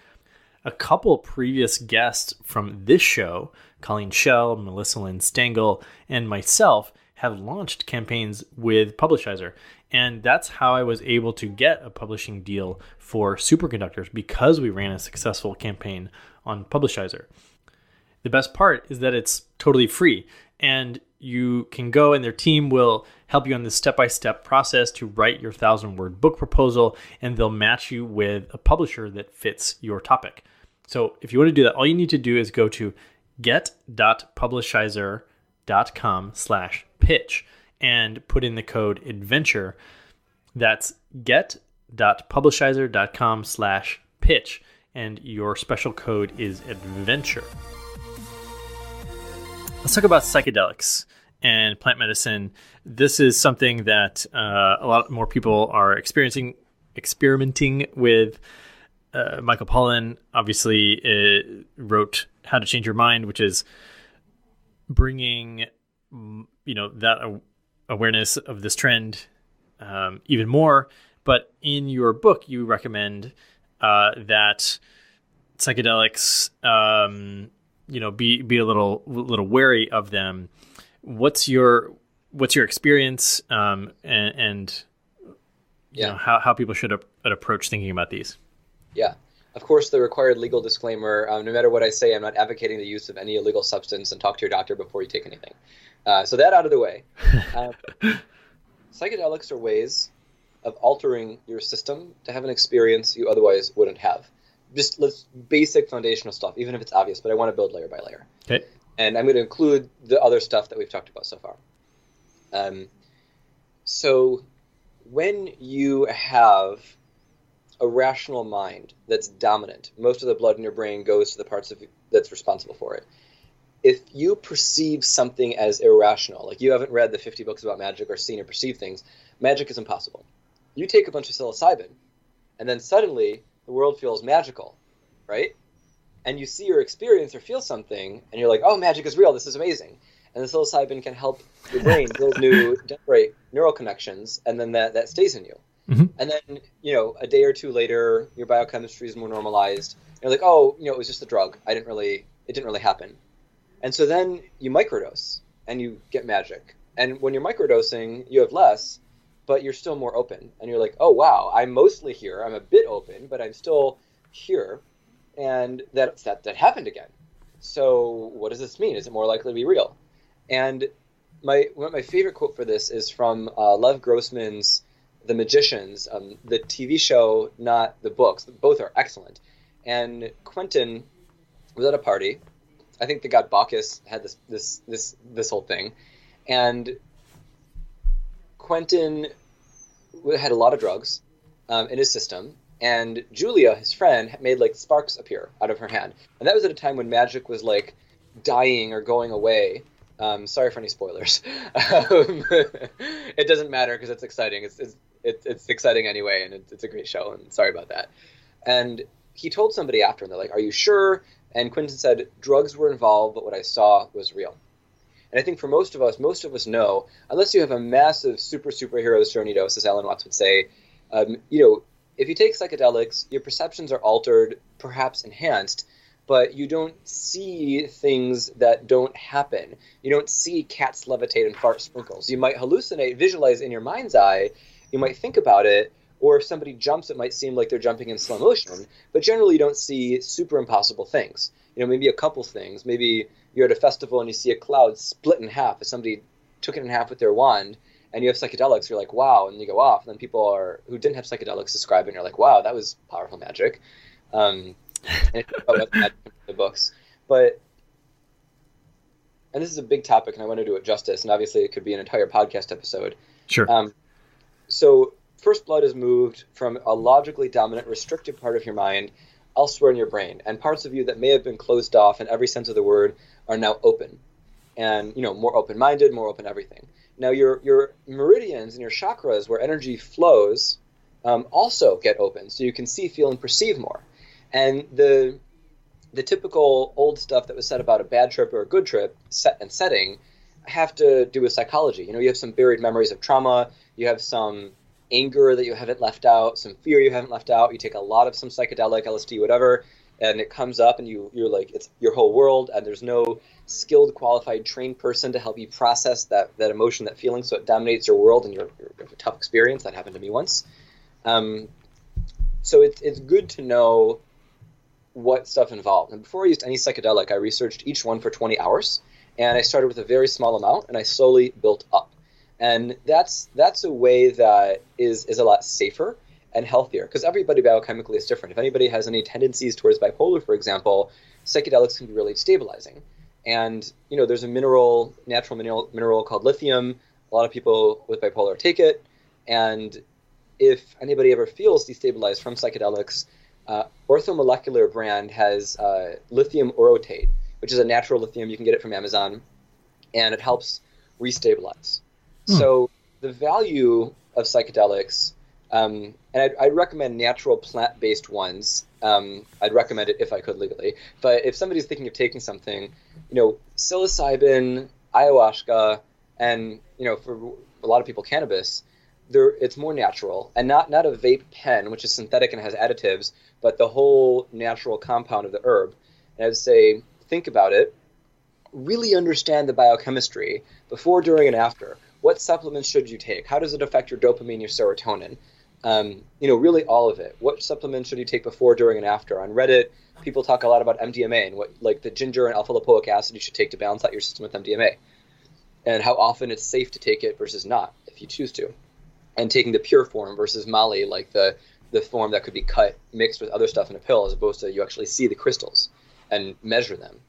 A couple previous guests from this show, Colleen Schell, Melissa Lynn Stengel, and myself, have launched campaigns with Publishizer. And that's how I was able to get a publishing deal for Superconductors, because we ran a successful campaign on Publishizer. The best part is that it's totally free, and you can go and their team will help you on this step-by-step process to write your 1,000-word book proposal, and they'll match you with a publisher that fits your topic. So if you want to do that, all you need to do is go to get.publishizer.com/pitch and put in the code adventure. That's get.publishizer.com/pitch, and your special code is adventure. Let's talk about psychedelics and plant medicine. This is something that a lot more people are experimenting with. Michael Pollan obviously wrote How to Change Your Mind, which is bringing that awareness of this trend even more. But in your book, you recommend that psychedelics, be a little wary of them. What's your experience, and how people should approach thinking about these? Yeah, of course, the required legal disclaimer, no matter what I say, I'm not advocating the use of any illegal substance, and talk to your doctor before you take anything. So that out of the way. Psychedelics are ways of altering your system to have an experience you otherwise wouldn't have. Just basic foundational stuff, even if it's obvious, but I want to build layer by layer. Okay. And I'm going to include the other stuff that we've talked about so far. So when you have a rational mind that's dominant, most of the blood in your brain goes to the parts of that's responsible for it. If you perceive something as irrational, like you haven't read the 50 books about magic or seen or perceived things, magic is impossible. You take a bunch of psilocybin, and then suddenly the world feels magical, right? And you see or experience or feel something, and you're like, oh, magic is real, this is amazing. And the psilocybin can help your brain build generate neural connections, and then that stays in you. Mm-hmm. And then, a day or two later, your biochemistry is more normalized. You're like, oh, it was just a drug. It didn't really happen. And so then you microdose and you get magic. And when you're microdosing, you have less, but you're still more open. And you're like, oh, wow, I'm mostly here. I'm a bit open, but I'm still here. And that happened again. So what does this mean? Is it more likely to be real? And one of my favorite quote for this is from Lev Grossman's The Magicians, the TV show, not the books. Both are excellent. And Quentin was at a party. I think the god Bacchus had this whole thing. And Quentin had a lot of drugs in his system. And Julia, his friend, made sparks appear out of her hand. And that was at a time when magic was dying or going away. Sorry for any spoilers. It doesn't matter because it's exciting. It's exciting anyway, and it's a great show, and sorry about that. And he told somebody after, and they're like, are you sure? And Quentin said, drugs were involved, but what I saw was real. And I think for most of us know, unless you have a massive superhero's journey dose, as Alan Watts would say, if you take psychedelics, your perceptions are altered, perhaps enhanced, but you don't see things that don't happen. You don't see cats levitate and fart sprinkles. You might hallucinate, visualize in your mind's eye. You might think about it, or if somebody jumps, it might seem like they're jumping in slow motion. But generally, you don't see super impossible things. Maybe a couple things. Maybe you're at a festival and you see a cloud split in half. If somebody took it in half with their wand, and you have psychedelics, you're like, wow, and you go off. And then people who didn't have psychedelics describe it, and you're like, wow, that was powerful magic. And about magic in the books. And this is a big topic, and I want to do it justice, and obviously it could be an entire podcast episode. Sure. So first blood is moved from a logically dominant, restricted part of your mind elsewhere in your brain, and parts of you that may have been closed off in every sense of the word are now open, and more open-minded, more open everything. Now your meridians and your chakras, where energy flows, also get open, so you can see, feel, and perceive more. And the typical old stuff that was said about a bad trip or a good trip, set and setting, have to do with psychology. You have some buried memories of trauma, you have some anger that you haven't left out, some fear you haven't left out. You take a lot of some psychedelic, LSD, whatever, and it comes up, and you're like, it's your whole world, and there's no skilled, qualified, trained person to help you process that emotion, that feeling, so it dominates your world, and you have a tough experience. That happened to me once. So it's good to know what stuff involved. And before I used any psychedelic, I researched each one for 20 hours, and I started with a very small amount, and I slowly built up. And that's a way that is a lot safer and healthier, because everybody biochemically is different. If anybody has any tendencies towards bipolar, for example, psychedelics can be really stabilizing. And there's a natural mineral called lithium. A lot of people with bipolar take it, and if anybody ever feels destabilized from psychedelics, Orthomolecular brand has lithium orotate, which is a natural lithium. You can get it from Amazon, and it helps restabilize. So the value of psychedelics, and I'd recommend natural plant-based ones. I'd recommend it if I could legally. But if somebody's thinking of taking something, psilocybin, ayahuasca, and for a lot of people, cannabis, it's more natural, and not a vape pen, which is synthetic and has additives, but the whole natural compound of the herb. And I'd say, think about it, really understand the biochemistry before, during, and after. What supplements should you take? How does it affect your dopamine, your serotonin? Really all of it. What supplements should you take before, during, and after? On Reddit, people talk a lot about MDMA and what, like, the ginger and alpha-lipoic acid you should take to balance out your system with MDMA, and how often it's safe to take it versus not, if you choose to. And taking the pure form versus Molly, like the form that could be cut, mixed with other stuff in a pill, as opposed to you actually see the crystals and measure them.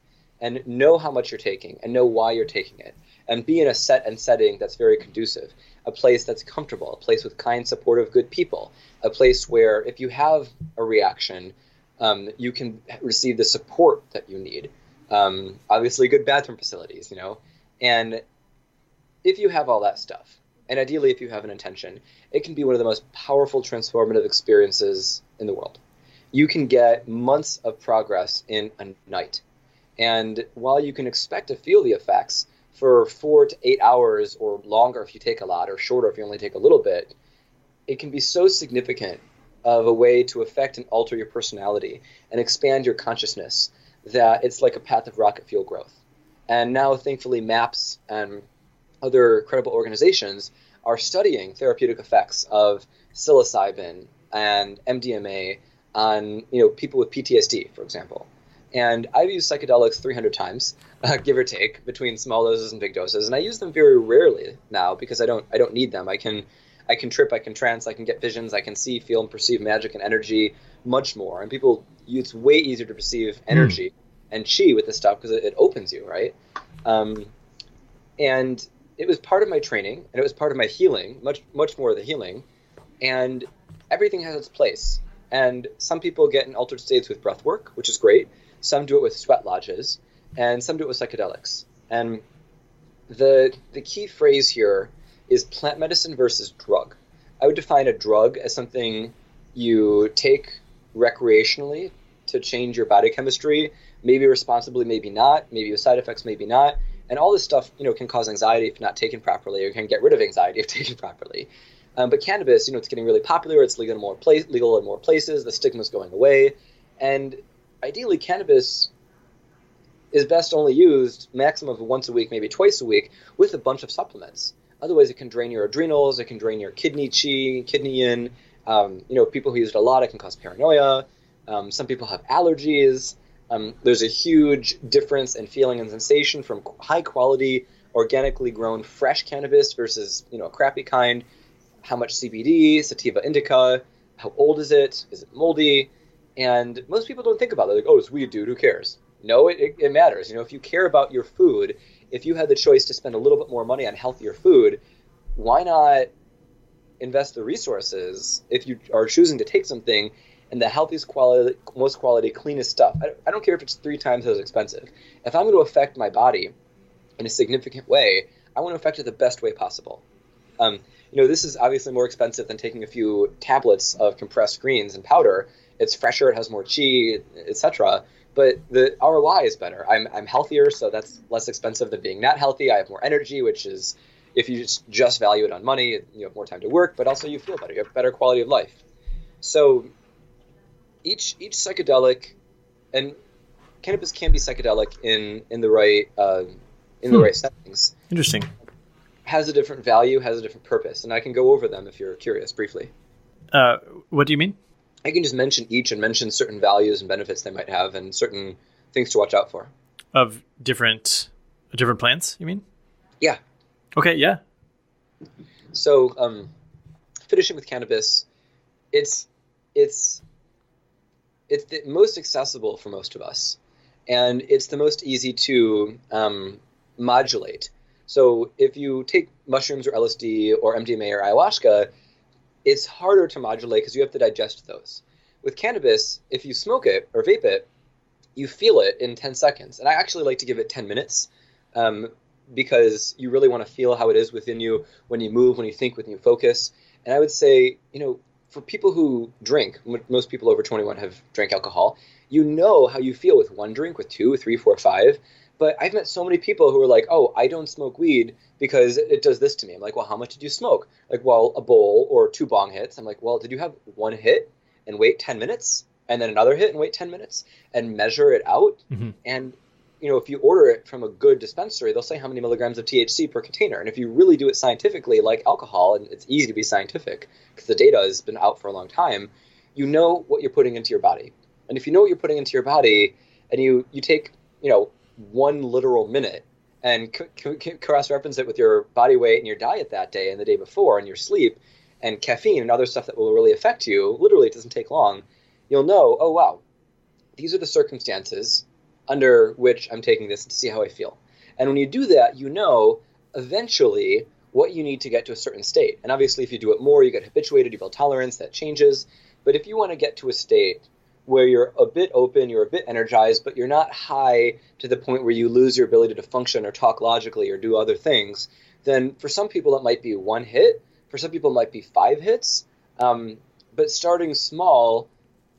And know how much you're taking, and know why you're taking it. And be in a setting that's very conducive, a place that's comfortable, a place with kind, supportive, good people, a place where if you have a reaction, you can receive the support that you need. Obviously, good bathroom facilities, And if you have all that stuff, and ideally if you have an intention, it can be one of the most powerful, transformative experiences in the world. You can get months of progress in a night. And while you can expect to feel the effects for 4 to 8 hours or longer if you take a lot, or shorter if you only take a little bit, it can be so significant of a way to affect and alter your personality and expand your consciousness that it's like a path of rocket fuel growth. And now, thankfully, MAPS and other credible organizations are studying therapeutic effects of psilocybin and MDMA on people with PTSD, for example. And I've used psychedelics 300 times, give or take, between small doses and big doses, and I use them very rarely now because I don't need them. I can trip, I can trance, I can get visions, I can see, feel, and perceive magic and energy much more. And it's way easier to perceive energy and chi with this stuff because it opens you, right? And it was part of my training, and it was part of my healing, much more of the healing. And everything has its place. And some people get in altered states with breath work, which is great. Some do it with sweat lodges, and some do it with psychedelics. And the key phrase here is plant medicine versus drug. I would define a drug as something you take recreationally to change your body chemistry, maybe responsibly, maybe not, maybe with side effects, maybe not. And all this stuff, can cause anxiety if not taken properly, or can get rid of anxiety if taken properly. But cannabis, it's getting really popular. It's legal in more places. The stigma's going away. And ideally, cannabis is best only used maximum of once a week, maybe twice a week, with a bunch of supplements. Otherwise, it can drain your adrenals. It can drain your kidney yin. People who use it a lot, it can cause paranoia. Some people have allergies. There's a huge difference in feeling and sensation from high-quality, organically grown, fresh cannabis versus, a crappy kind. How much CBD, sativa indica, how old is it? Is it moldy? And most people don't think about it. They're like, oh, it's weed, dude, who cares? No, it matters. If you care about your food, if you had the choice to spend a little bit more money on healthier food, why not invest the resources if you are choosing to take something in the healthiest quality, most quality, cleanest stuff? I don't care if it's 3 times as expensive. If I'm going to affect my body in a significant way, I want to affect it the best way possible. This is obviously more expensive than taking a few tablets of compressed greens and powder. It's fresher, it has more chi, etc. But the ROI is better. I'm healthier, so that's less expensive than being not healthy. I have more energy, which is, if you just value it on money, you have more time to work, but also you feel better. You have better quality of life. So each psychedelic, and cannabis can be psychedelic in the right the right settings. Interesting. Has a different value, has a different purpose, and I can go over them if you're curious briefly. What do you mean? I can just mention each and mention certain values and benefits they might have and certain things to watch out for. Of different plants, you mean? Yeah. Okay, yeah. So, finishing with cannabis, it's the most accessible for most of us, and it's the most easy to modulate. So if you take mushrooms or LSD or MDMA or ayahuasca, it's harder to modulate because you have to digest those. With cannabis, if you smoke it or vape it, you feel it in 10 seconds. And I actually like to give it 10 minutes because you really want to feel how it is within you when you move, when you think, when you focus. And I would say, for people who drink, most people over 21 have drank alcohol, you know how you feel with one drink, with 2, 3, 4, 5. But I've met so many people who are like, oh, I don't smoke weed because it does this to me. I'm like, well, how much did you smoke? Like, well, a bowl or 2 bong hits. I'm like, well, did you have one hit and wait 10 minutes and then another hit and wait 10 minutes and measure it out? Mm-hmm. And, if you order it from a good dispensary, they'll say how many milligrams of THC per container. And if you really do it scientifically, like alcohol, and it's easy to be scientific because the data has been out for a long time, you know what you're putting into your body. And if you know what you're putting into your body and you take, 1 literal minute and cross-reference it with your body weight and your diet that day and the day before and your sleep and caffeine and other stuff that will really affect you, literally it doesn't take long, you'll know, oh, wow, these are the circumstances under which I'm taking this to see how I feel. And when you do that, you know eventually what you need to get to a certain state. And obviously if you do it more, you get habituated, you build tolerance, that changes. But if you want to get to a state where you're a bit open, you're a bit energized, but you're not high to the point where you lose your ability to function or talk logically or do other things, then for some people it might be 1 hit. For some people it might be 5 hits. But starting small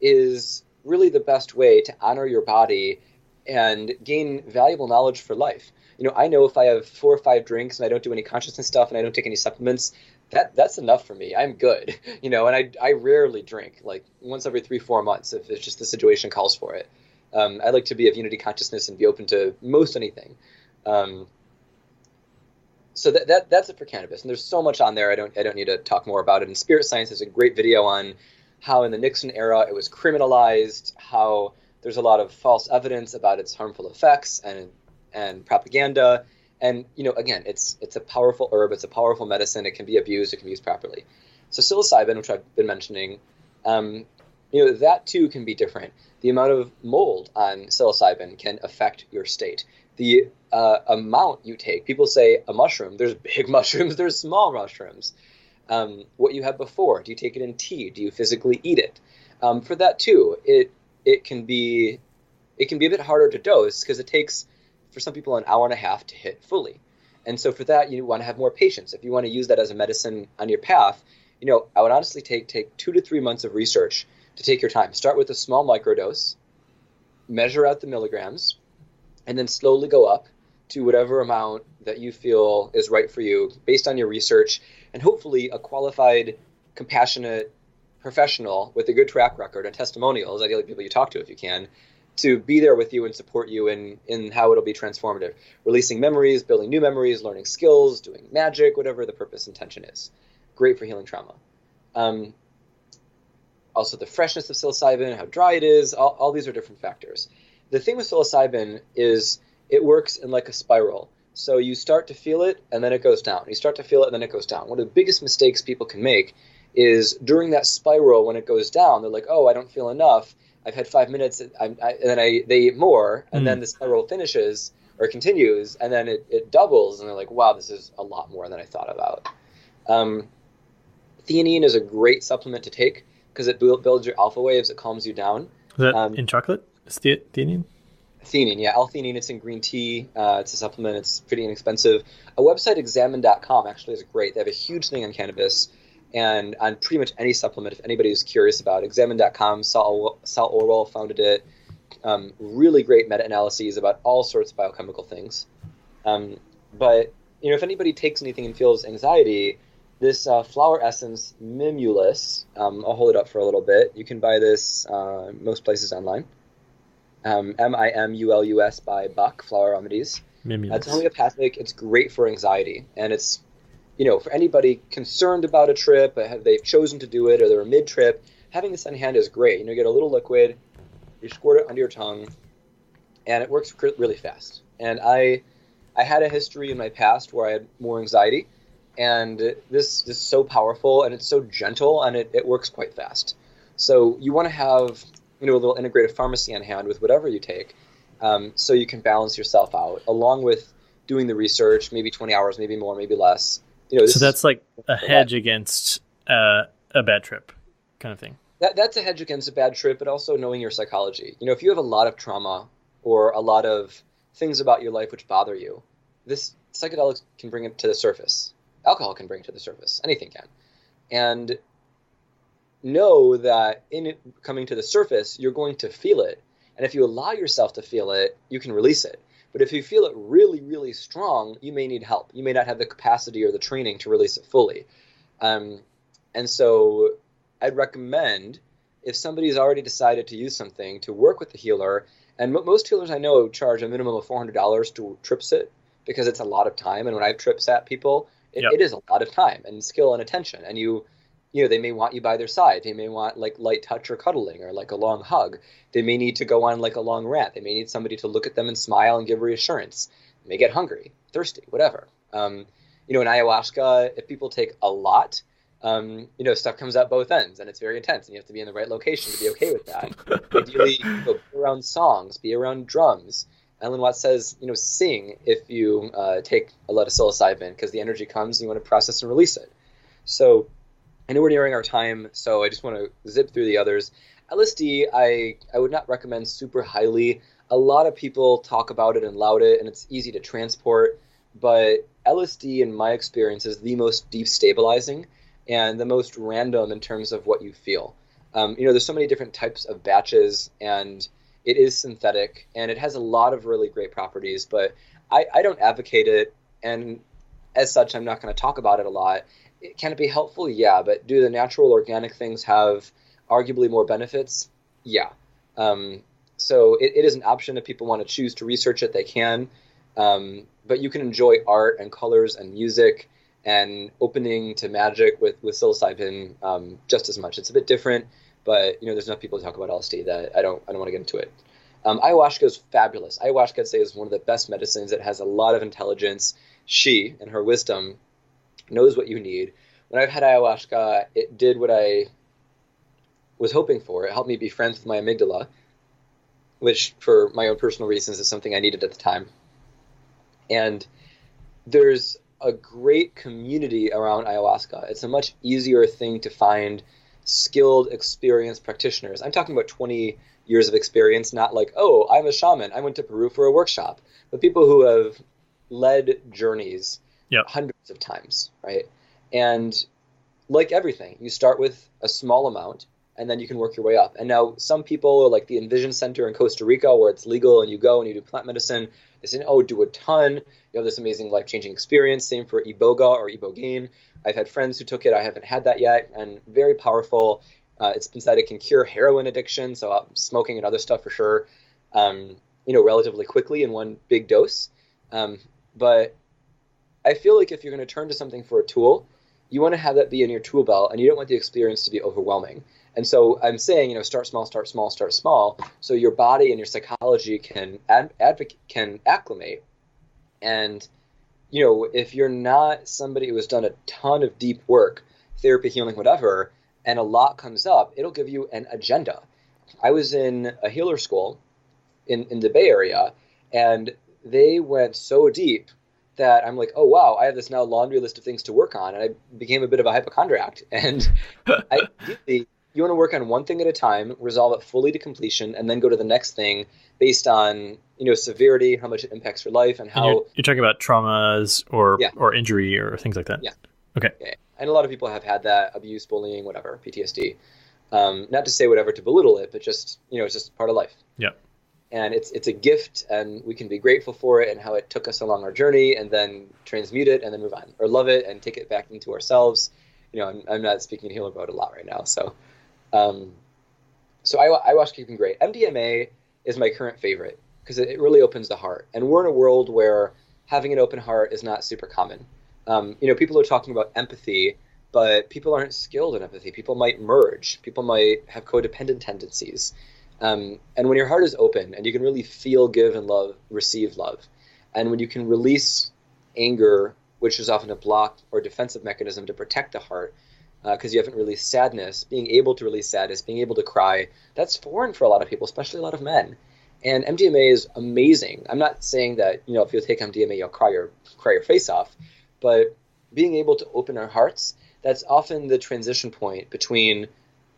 is really the best way to honor your body and gain valuable knowledge for life. I know if I have 4 or 5 drinks and I don't do any consciousness stuff and I don't take any supplements, that's enough for me. I'm good, and I rarely drink, like once every 3-4 months if it's just the situation calls for it. I like to be of unity consciousness and be open to most anything. So that's it for cannabis. And there's so much on there. I don't need to talk more about it. And Spirit Science has a great video on how in the Nixon era it was criminalized, how there's a lot of false evidence about its harmful effects and propaganda. And, again, it's a powerful herb. It's a powerful medicine. It can be abused. It can be used properly. So psilocybin, which I've been mentioning, that too can be different. The amount of mold on psilocybin can affect your state. The amount you take, people say a mushroom, there's big mushrooms, there's small mushrooms. What you had before, do you take it in tea? Do you physically eat it? For that too, it can be a bit harder to dose because it takes, for some people, an hour and a half to hit fully. And so for that, you want to have more patience. If you want to use that as a medicine on your path, I would honestly take 2 to 3 months of research to take your time. Start with a small microdose, measure out the milligrams, and then slowly go up to whatever amount that you feel is right for you based on your research, and hopefully a qualified, compassionate professional with a good track record and testimonials, ideally people you talk to if you can, to be there with you and support you in how it'll be transformative. Releasing memories, building new memories, learning skills, doing magic, whatever the purpose intention is. Great for healing trauma. Also the freshness of psilocybin, how dry it is, all these are different factors. The thing with psilocybin is it works in like a spiral. So you start to feel it and then it goes down. You start to feel it and then it goes down. One of the biggest mistakes people can make is during that spiral when it goes down, they're like, oh, I don't feel enough. I've had 5 minutes, and then they eat more, and then the spiral finishes or continues, and then it doubles, and they're like, wow, this is a lot more than I thought about. Theanine is a great supplement to take because it builds your alpha waves, it calms you down. Is that in chocolate? Is theanine? Theanine, yeah, L-theanine. It's in green tea. It's a supplement. It's pretty inexpensive. A website, examine.com, actually is great. They have a huge thing on cannabis and on pretty much any supplement, if anybody is curious about it. Examine.com, Sal Orwell founded it. Really great meta-analyses about all sorts of biochemical things. But, if anybody takes anything and feels anxiety, this flower essence, Mimulus, I'll hold it up for a little bit. You can buy this most places online. Mimulus by Buck, Flower Remedies. It's homeopathic. It's great for anxiety. And it's, for anybody concerned about a trip, they've chosen to do it, or they're mid-trip, having this on hand is great. You get a little liquid, you squirt it under your tongue, and it works really fast. And I had a history in my past where I had more anxiety, and this is so powerful, and it's so gentle, and it works quite fast. So you want to have a little integrative pharmacy on hand with whatever you take, so you can balance yourself out, along with doing the research, maybe 20 hours, maybe more, maybe less. So that's like a hedge against a bad trip kind of thing. That's a hedge against a bad trip, but also knowing your psychology. If you have a lot of trauma or a lot of things about your life which bother you, this psychedelics can bring it to the surface. Alcohol can bring it to the surface. Anything can. And know that in it coming to the surface, you're going to feel it. And if you allow yourself to feel it, you can release it. But if you feel it really, really strong, you may need help. You may not have the capacity or the training to release it fully. And so I'd recommend, if somebody's already decided to use something, to work with the healer. And most healers I know charge a minimum of $400 to trip sit, because it's a lot of time. And when I trip sat people, it is a lot of time and skill and attention. And they may want you by their side. They may want like light touch or cuddling or like a long hug. They may need to go on like a long rant. They may need somebody to look at them and smile and give reassurance. They may get hungry, thirsty, whatever. In ayahuasca, if people take a lot, stuff comes out both ends and it's very intense, and you have to be in the right location to be okay with that. Ideally, be around songs, be around drums. Ellen Watts says, sing if you take a lot of psilocybin, because the energy comes and you want to process and release it. So I know we're nearing our time, so I just want to zip through the others. LSD, I would not recommend super highly. A lot of people talk about it and laud it, and it's easy to transport. But LSD, in my experience, is the most deep stabilizing and the most random in terms of what you feel. There's so many different types of batches, and it is synthetic, and it has a lot of really great properties. But I don't advocate it, and as such, I'm not going to talk about it a lot. Can it be helpful? Yeah. But do the natural organic things have arguably more benefits? Yeah. So it is an option. If people want to choose to research it, they can. But you can enjoy art and colors and music and opening to magic with psilocybin just as much. It's a bit different, but there's enough people to talk about LSD that I don't want to get into it. Ayahuasca is fabulous. Ayahuasca, I'd say, is one of the best medicines. It has a lot of intelligence. She, in her wisdom, knows what you need. When I've had ayahuasca, it did what I was hoping for. It helped me be friends with my amygdala, which for my own personal reasons is something I needed at the time. And there's a great community around ayahuasca. It's a much easier thing to find skilled, experienced practitioners. I'm talking about 20 years of experience, not like, oh, I'm a shaman, I went to Peru for a workshop, but people who have led journeys hundreds of times, right? And like everything, you start with a small amount, and then you can work your way up. And now some people are like the Envision Center in Costa Rica, where it's legal and you go and you do plant medicine. They say, oh, do a ton. You have this amazing life-changing experience. Same for Iboga or Ibogaine. I've had friends who took it. I haven't had that yet, and very powerful. It's been said it can cure heroin addiction, so smoking and other stuff for sure, relatively quickly in one big dose. But I feel like if you're going to turn to something for a tool, you want to have that be in your tool belt, and you don't want the experience to be overwhelming. And so I'm saying, start small, so your body and your psychology can acclimate. And, if you're not somebody who has done a ton of deep work, therapy, healing, whatever, and a lot comes up, it'll give you an agenda. I was in a healer school in the Bay Area, and they went so deep that I'm like, oh, wow, I have this now laundry list of things to work on. And I became a bit of a hypochondriac. And I really, you want to work on one thing at a time, resolve it fully to completion, and then go to the next thing based on, severity, how much it impacts your life, and how you're talking about traumas or Yeah. or injury or things like that. Yeah. Okay. Yeah. And a lot of people have had that: abuse, bullying, whatever, PTSD. Not to say whatever to belittle it, but just, it's just part of life. Yeah. And it's a gift, and we can be grateful for it and how it took us along our journey, and then transmute it and then move on, or love it and take it back into ourselves. I'm not speaking healer mode a lot right now. So ayahuasca can be great. MDMA is my current favorite because it really opens the heart. And we're in a world where having an open heart is not super common. People are talking about empathy, but people aren't skilled in empathy. People might merge. People might have codependent tendencies. And when your heart is open and you can really feel, give, and love, receive love, and when you can release anger, which is often a block or defensive mechanism to protect the heart, because you haven't released sadness, being able to release sadness, being able to cry, that's foreign for a lot of people, especially a lot of men. And MDMA is amazing. I'm not saying that, if you take MDMA, you'll cry your face off, but being able to open our hearts, that's often the transition point between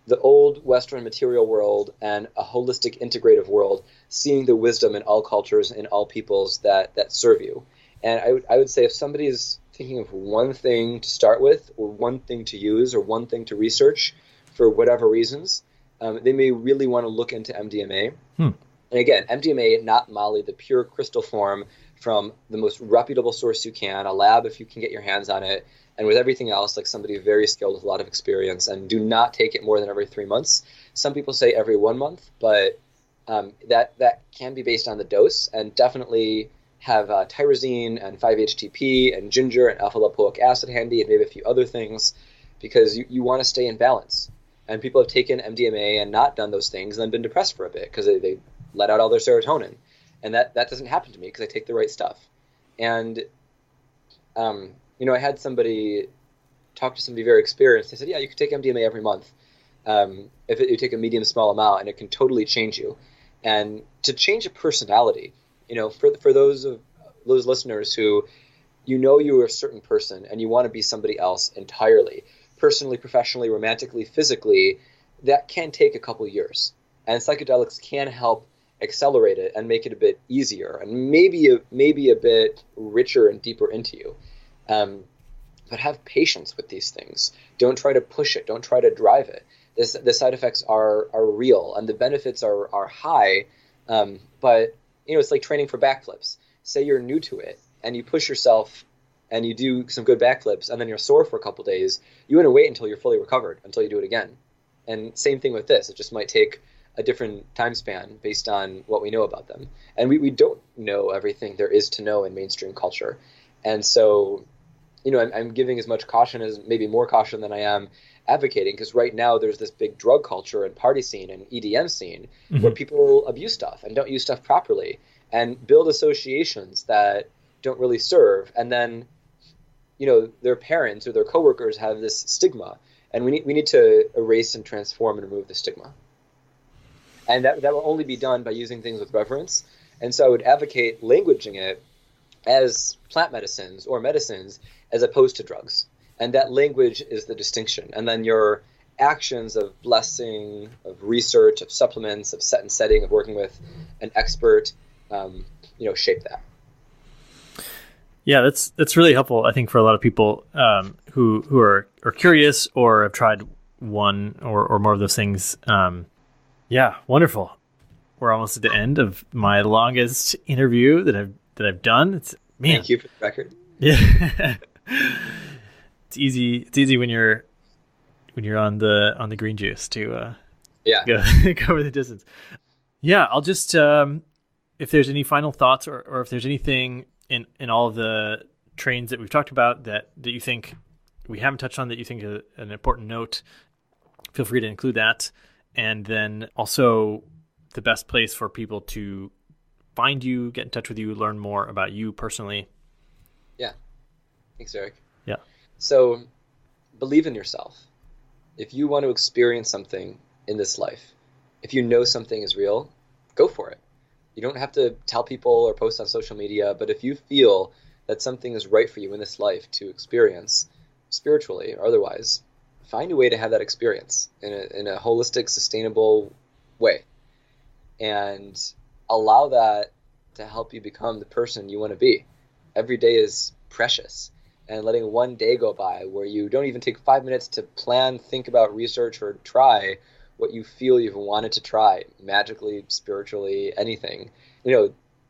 the old Western material world and a holistic, integrative world, seeing the wisdom in all cultures and all peoples that serve you. And I would say if somebody is thinking of one thing to start with, or one thing to use, or one thing to research for whatever reasons, they may really want to look into MDMA. And again, MDMA, not Molly, the pure crystal form from the most reputable source you can, a lab if you can get your hands on it, and with everything else, like somebody very skilled with a lot of experience. And do not take it more than every 3 months. Some people say every 1 month, but that can be based on the dose, and definitely have tyrosine and 5-HTP and ginger and alpha-lipoic acid handy, and maybe a few other things, because you want to stay in balance. And people have taken MDMA and not done those things and then been depressed for a bit because they let out all their serotonin. And that doesn't happen to me because I take the right stuff. And, I had somebody talk to somebody very experienced. They said, yeah, you could take MDMA every month if you take a medium small amount, and it can totally change you. And to change a personality, for those listeners who, you're a certain person and you want to be somebody else entirely, personally, professionally, romantically, physically, that can take a couple years. And psychedelics can help accelerate it and make it a bit easier and maybe a bit richer and deeper into you. But have patience with these things. Don't try to push it. Don't try to drive it. The side effects are real and the benefits are high. But it's like training for backflips. Say you're new to it and you push yourself and you do some good backflips and then you're sore for a couple days. You want to wait until you're fully recovered until you do it again. And same thing with this. It just might take a different time span based on what we know about them. And we don't know everything there is to know in mainstream culture. And so, I'm giving as much caution as maybe more caution than I am advocating, because right now there's this big drug culture and party scene and EDM scene where people abuse stuff and don't use stuff properly and build associations that don't really serve. And then, their parents or their coworkers have this stigma, and we need to erase and transform and remove the stigma. And that will only be done by using things with reverence. And so I would advocate languaging it as plant medicines or medicines as opposed to drugs. And that language is the distinction. And then your actions of blessing, of research, of supplements, of set and setting, of working with an expert, shape that. Yeah, that's really helpful, I think, for a lot of people who are curious or have tried one or more of those things. Yeah, wonderful. We're almost at the end of my longest interview that I've done. Thank you for the record. Yeah. It's easy when you're on the green juice to go over the distance. Yeah, I'll just if there's any final thoughts or if there's anything in all of the trains that we've talked about that you think we haven't touched on that you think is an important note, feel free to include that. And then also the best place for people to find you, get in touch with you, learn more about you personally. Yeah. Thanks, Eric. Yeah. So believe in yourself. If you want to experience something in this life, if you know something is real, go for it. You don't have to tell people or post on social media, but if you feel that something is right for you in this life to experience, spiritually or otherwise, find a way to have that experience in a holistic, sustainable way, and allow that to help you become the person you want to be. Every day is precious, and letting one day go by where you don't even take 5 minutes to plan, think about, research, or try what you feel you've wanted to try, magically, spiritually, anything.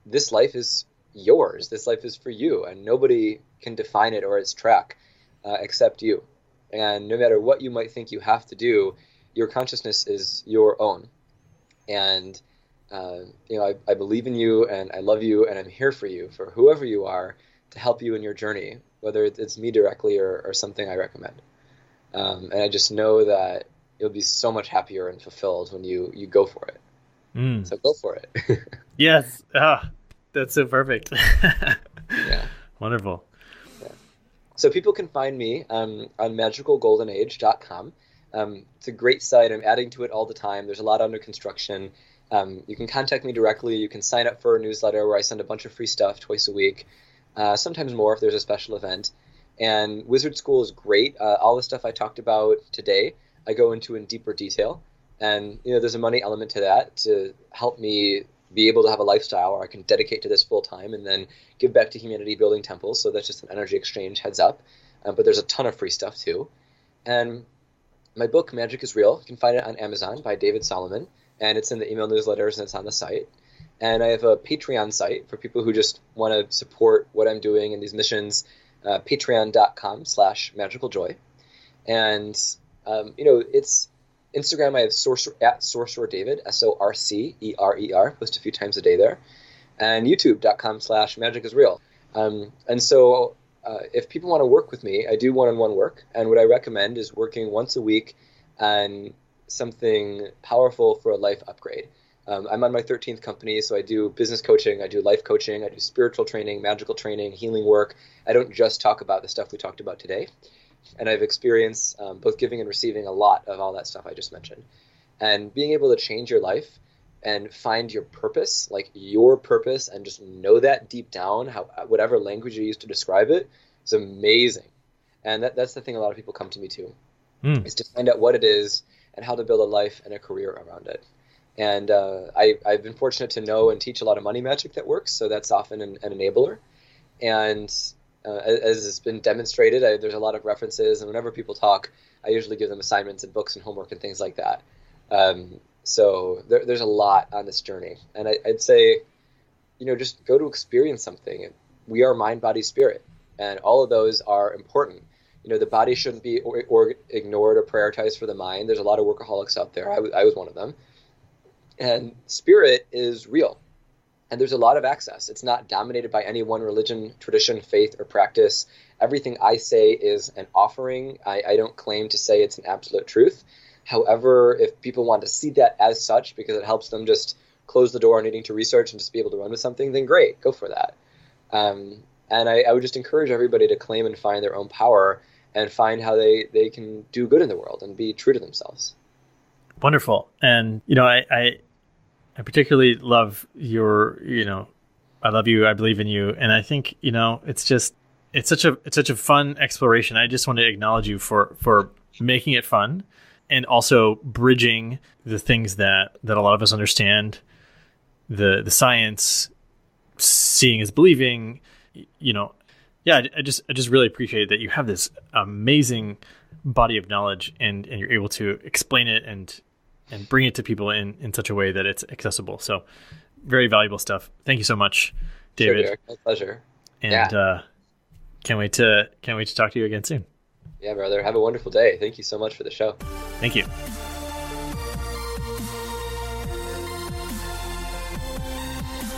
This life is yours. This life is for you, and nobody can define it or its track except you. And no matter what you might think you have to do, your consciousness is your own. And I believe in you, and I love you, and I'm here for you, for whoever you are, to help you in your journey, whether it's me directly or something I recommend. And I just know that you'll be so much happier and fulfilled when you go for it. So go for it. Yes. That's so perfect. Yeah. Wonderful. Yeah. So people can find me on magicalgoldenage.com. It's a great site. I'm adding to it all the time. There's a lot under construction. You can contact me directly. You can sign up for a newsletter where I send a bunch of free stuff twice a week, sometimes more if there's a special event. And Wizard School is great. All the stuff I talked about today, I go into in deeper detail. And there's a money element to that to help me be able to have a lifestyle where I can dedicate to this full time and then give back to humanity building temples. So that's just an energy exchange, heads up. But there's a ton of free stuff too. And my book, Magic is Real, you can find it on Amazon by David Solomon. And it's in the email newsletters and it's on the site. And I have a Patreon site for people who just want to support what I'm doing in these missions, patreon.com/magicaljoy. And, it's Instagram. I have Sorcerer David, SORCERER, post a few times a day there. And youtube.com/magicisreal. And so if people want to work with me, I do one-on-one work. And what I recommend is working once a week on something powerful for a life upgrade. I'm on my 13th company, so I do business coaching, I do life coaching, I do spiritual training, magical training, healing work. I don't just talk about the stuff we talked about today. And I've experienced both giving and receiving a lot of all that stuff I just mentioned. And being able to change your life and find your purpose, like your purpose, and just know that deep down, whatever language you use to describe it, is amazing. And that's the thing a lot of people come to me to, is to find out what it is and how to build a life and a career around it. And I've been fortunate to know and teach a lot of money magic that works, so that's often an enabler. And as has been demonstrated, there's a lot of references, and whenever people talk, I usually give them assignments and books and homework and things like that. So there's a lot on this journey. And I'd say, just go to experience something. We are mind, body, spirit, and all of those are important. The body shouldn't be or ignored or prioritized for the mind. There's a lot of workaholics out there. I was one of them. And spirit is real. And there's a lot of access. It's not dominated by any one religion, tradition, faith, or practice. Everything I say is an offering. I don't claim to say it's an absolute truth. However, if people want to see that as such because it helps them just close the door on needing to research and just be able to run with something, then great, go for that. And I would just encourage everybody to claim and find their own power and find how they can do good in the world and be true to themselves. Wonderful. And, I particularly love your, I love you, I believe in you. And I think, it's such a fun exploration. I just want to acknowledge you for making it fun and also bridging the things that a lot of us understand, the science, seeing is believing, Yeah, I just really appreciate that you have this amazing body of knowledge and you're able to explain it and bring it to people in such a way that it's accessible. So very valuable stuff. Thank you so much, David. Sure, Derek. My pleasure. And can't wait to talk to you again soon. Yeah, brother. Have a wonderful day. Thank you so much for the show. Thank you.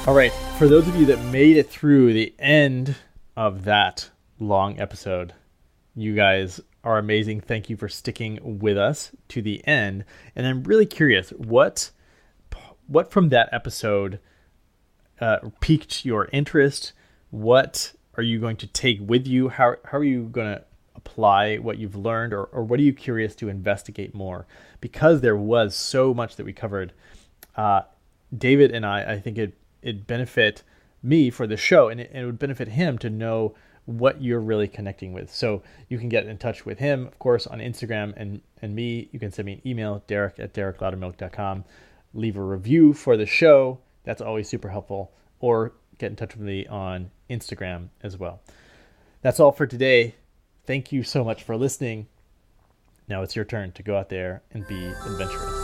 All right. For those of you that made it through the end of that long episode, you guys are amazing. Thank you for sticking with us to the end. And I'm really curious, what from that episode piqued your interest? What are you going to take with you? How are you going to apply what you've learned, or what are you curious to investigate more? Because there was so much that we covered. David and I think it'd benefit me for the show, and it would benefit him to know what you're really connecting with. So you can get in touch with him, of course, on Instagram, and me. You can send me an email, derek@derekloudermilk.com. Leave a review for the show. That's always super helpful. Or get in touch with me on Instagram as well. That's all for today. Thank you so much for listening. Now it's your turn to go out there and be adventurous.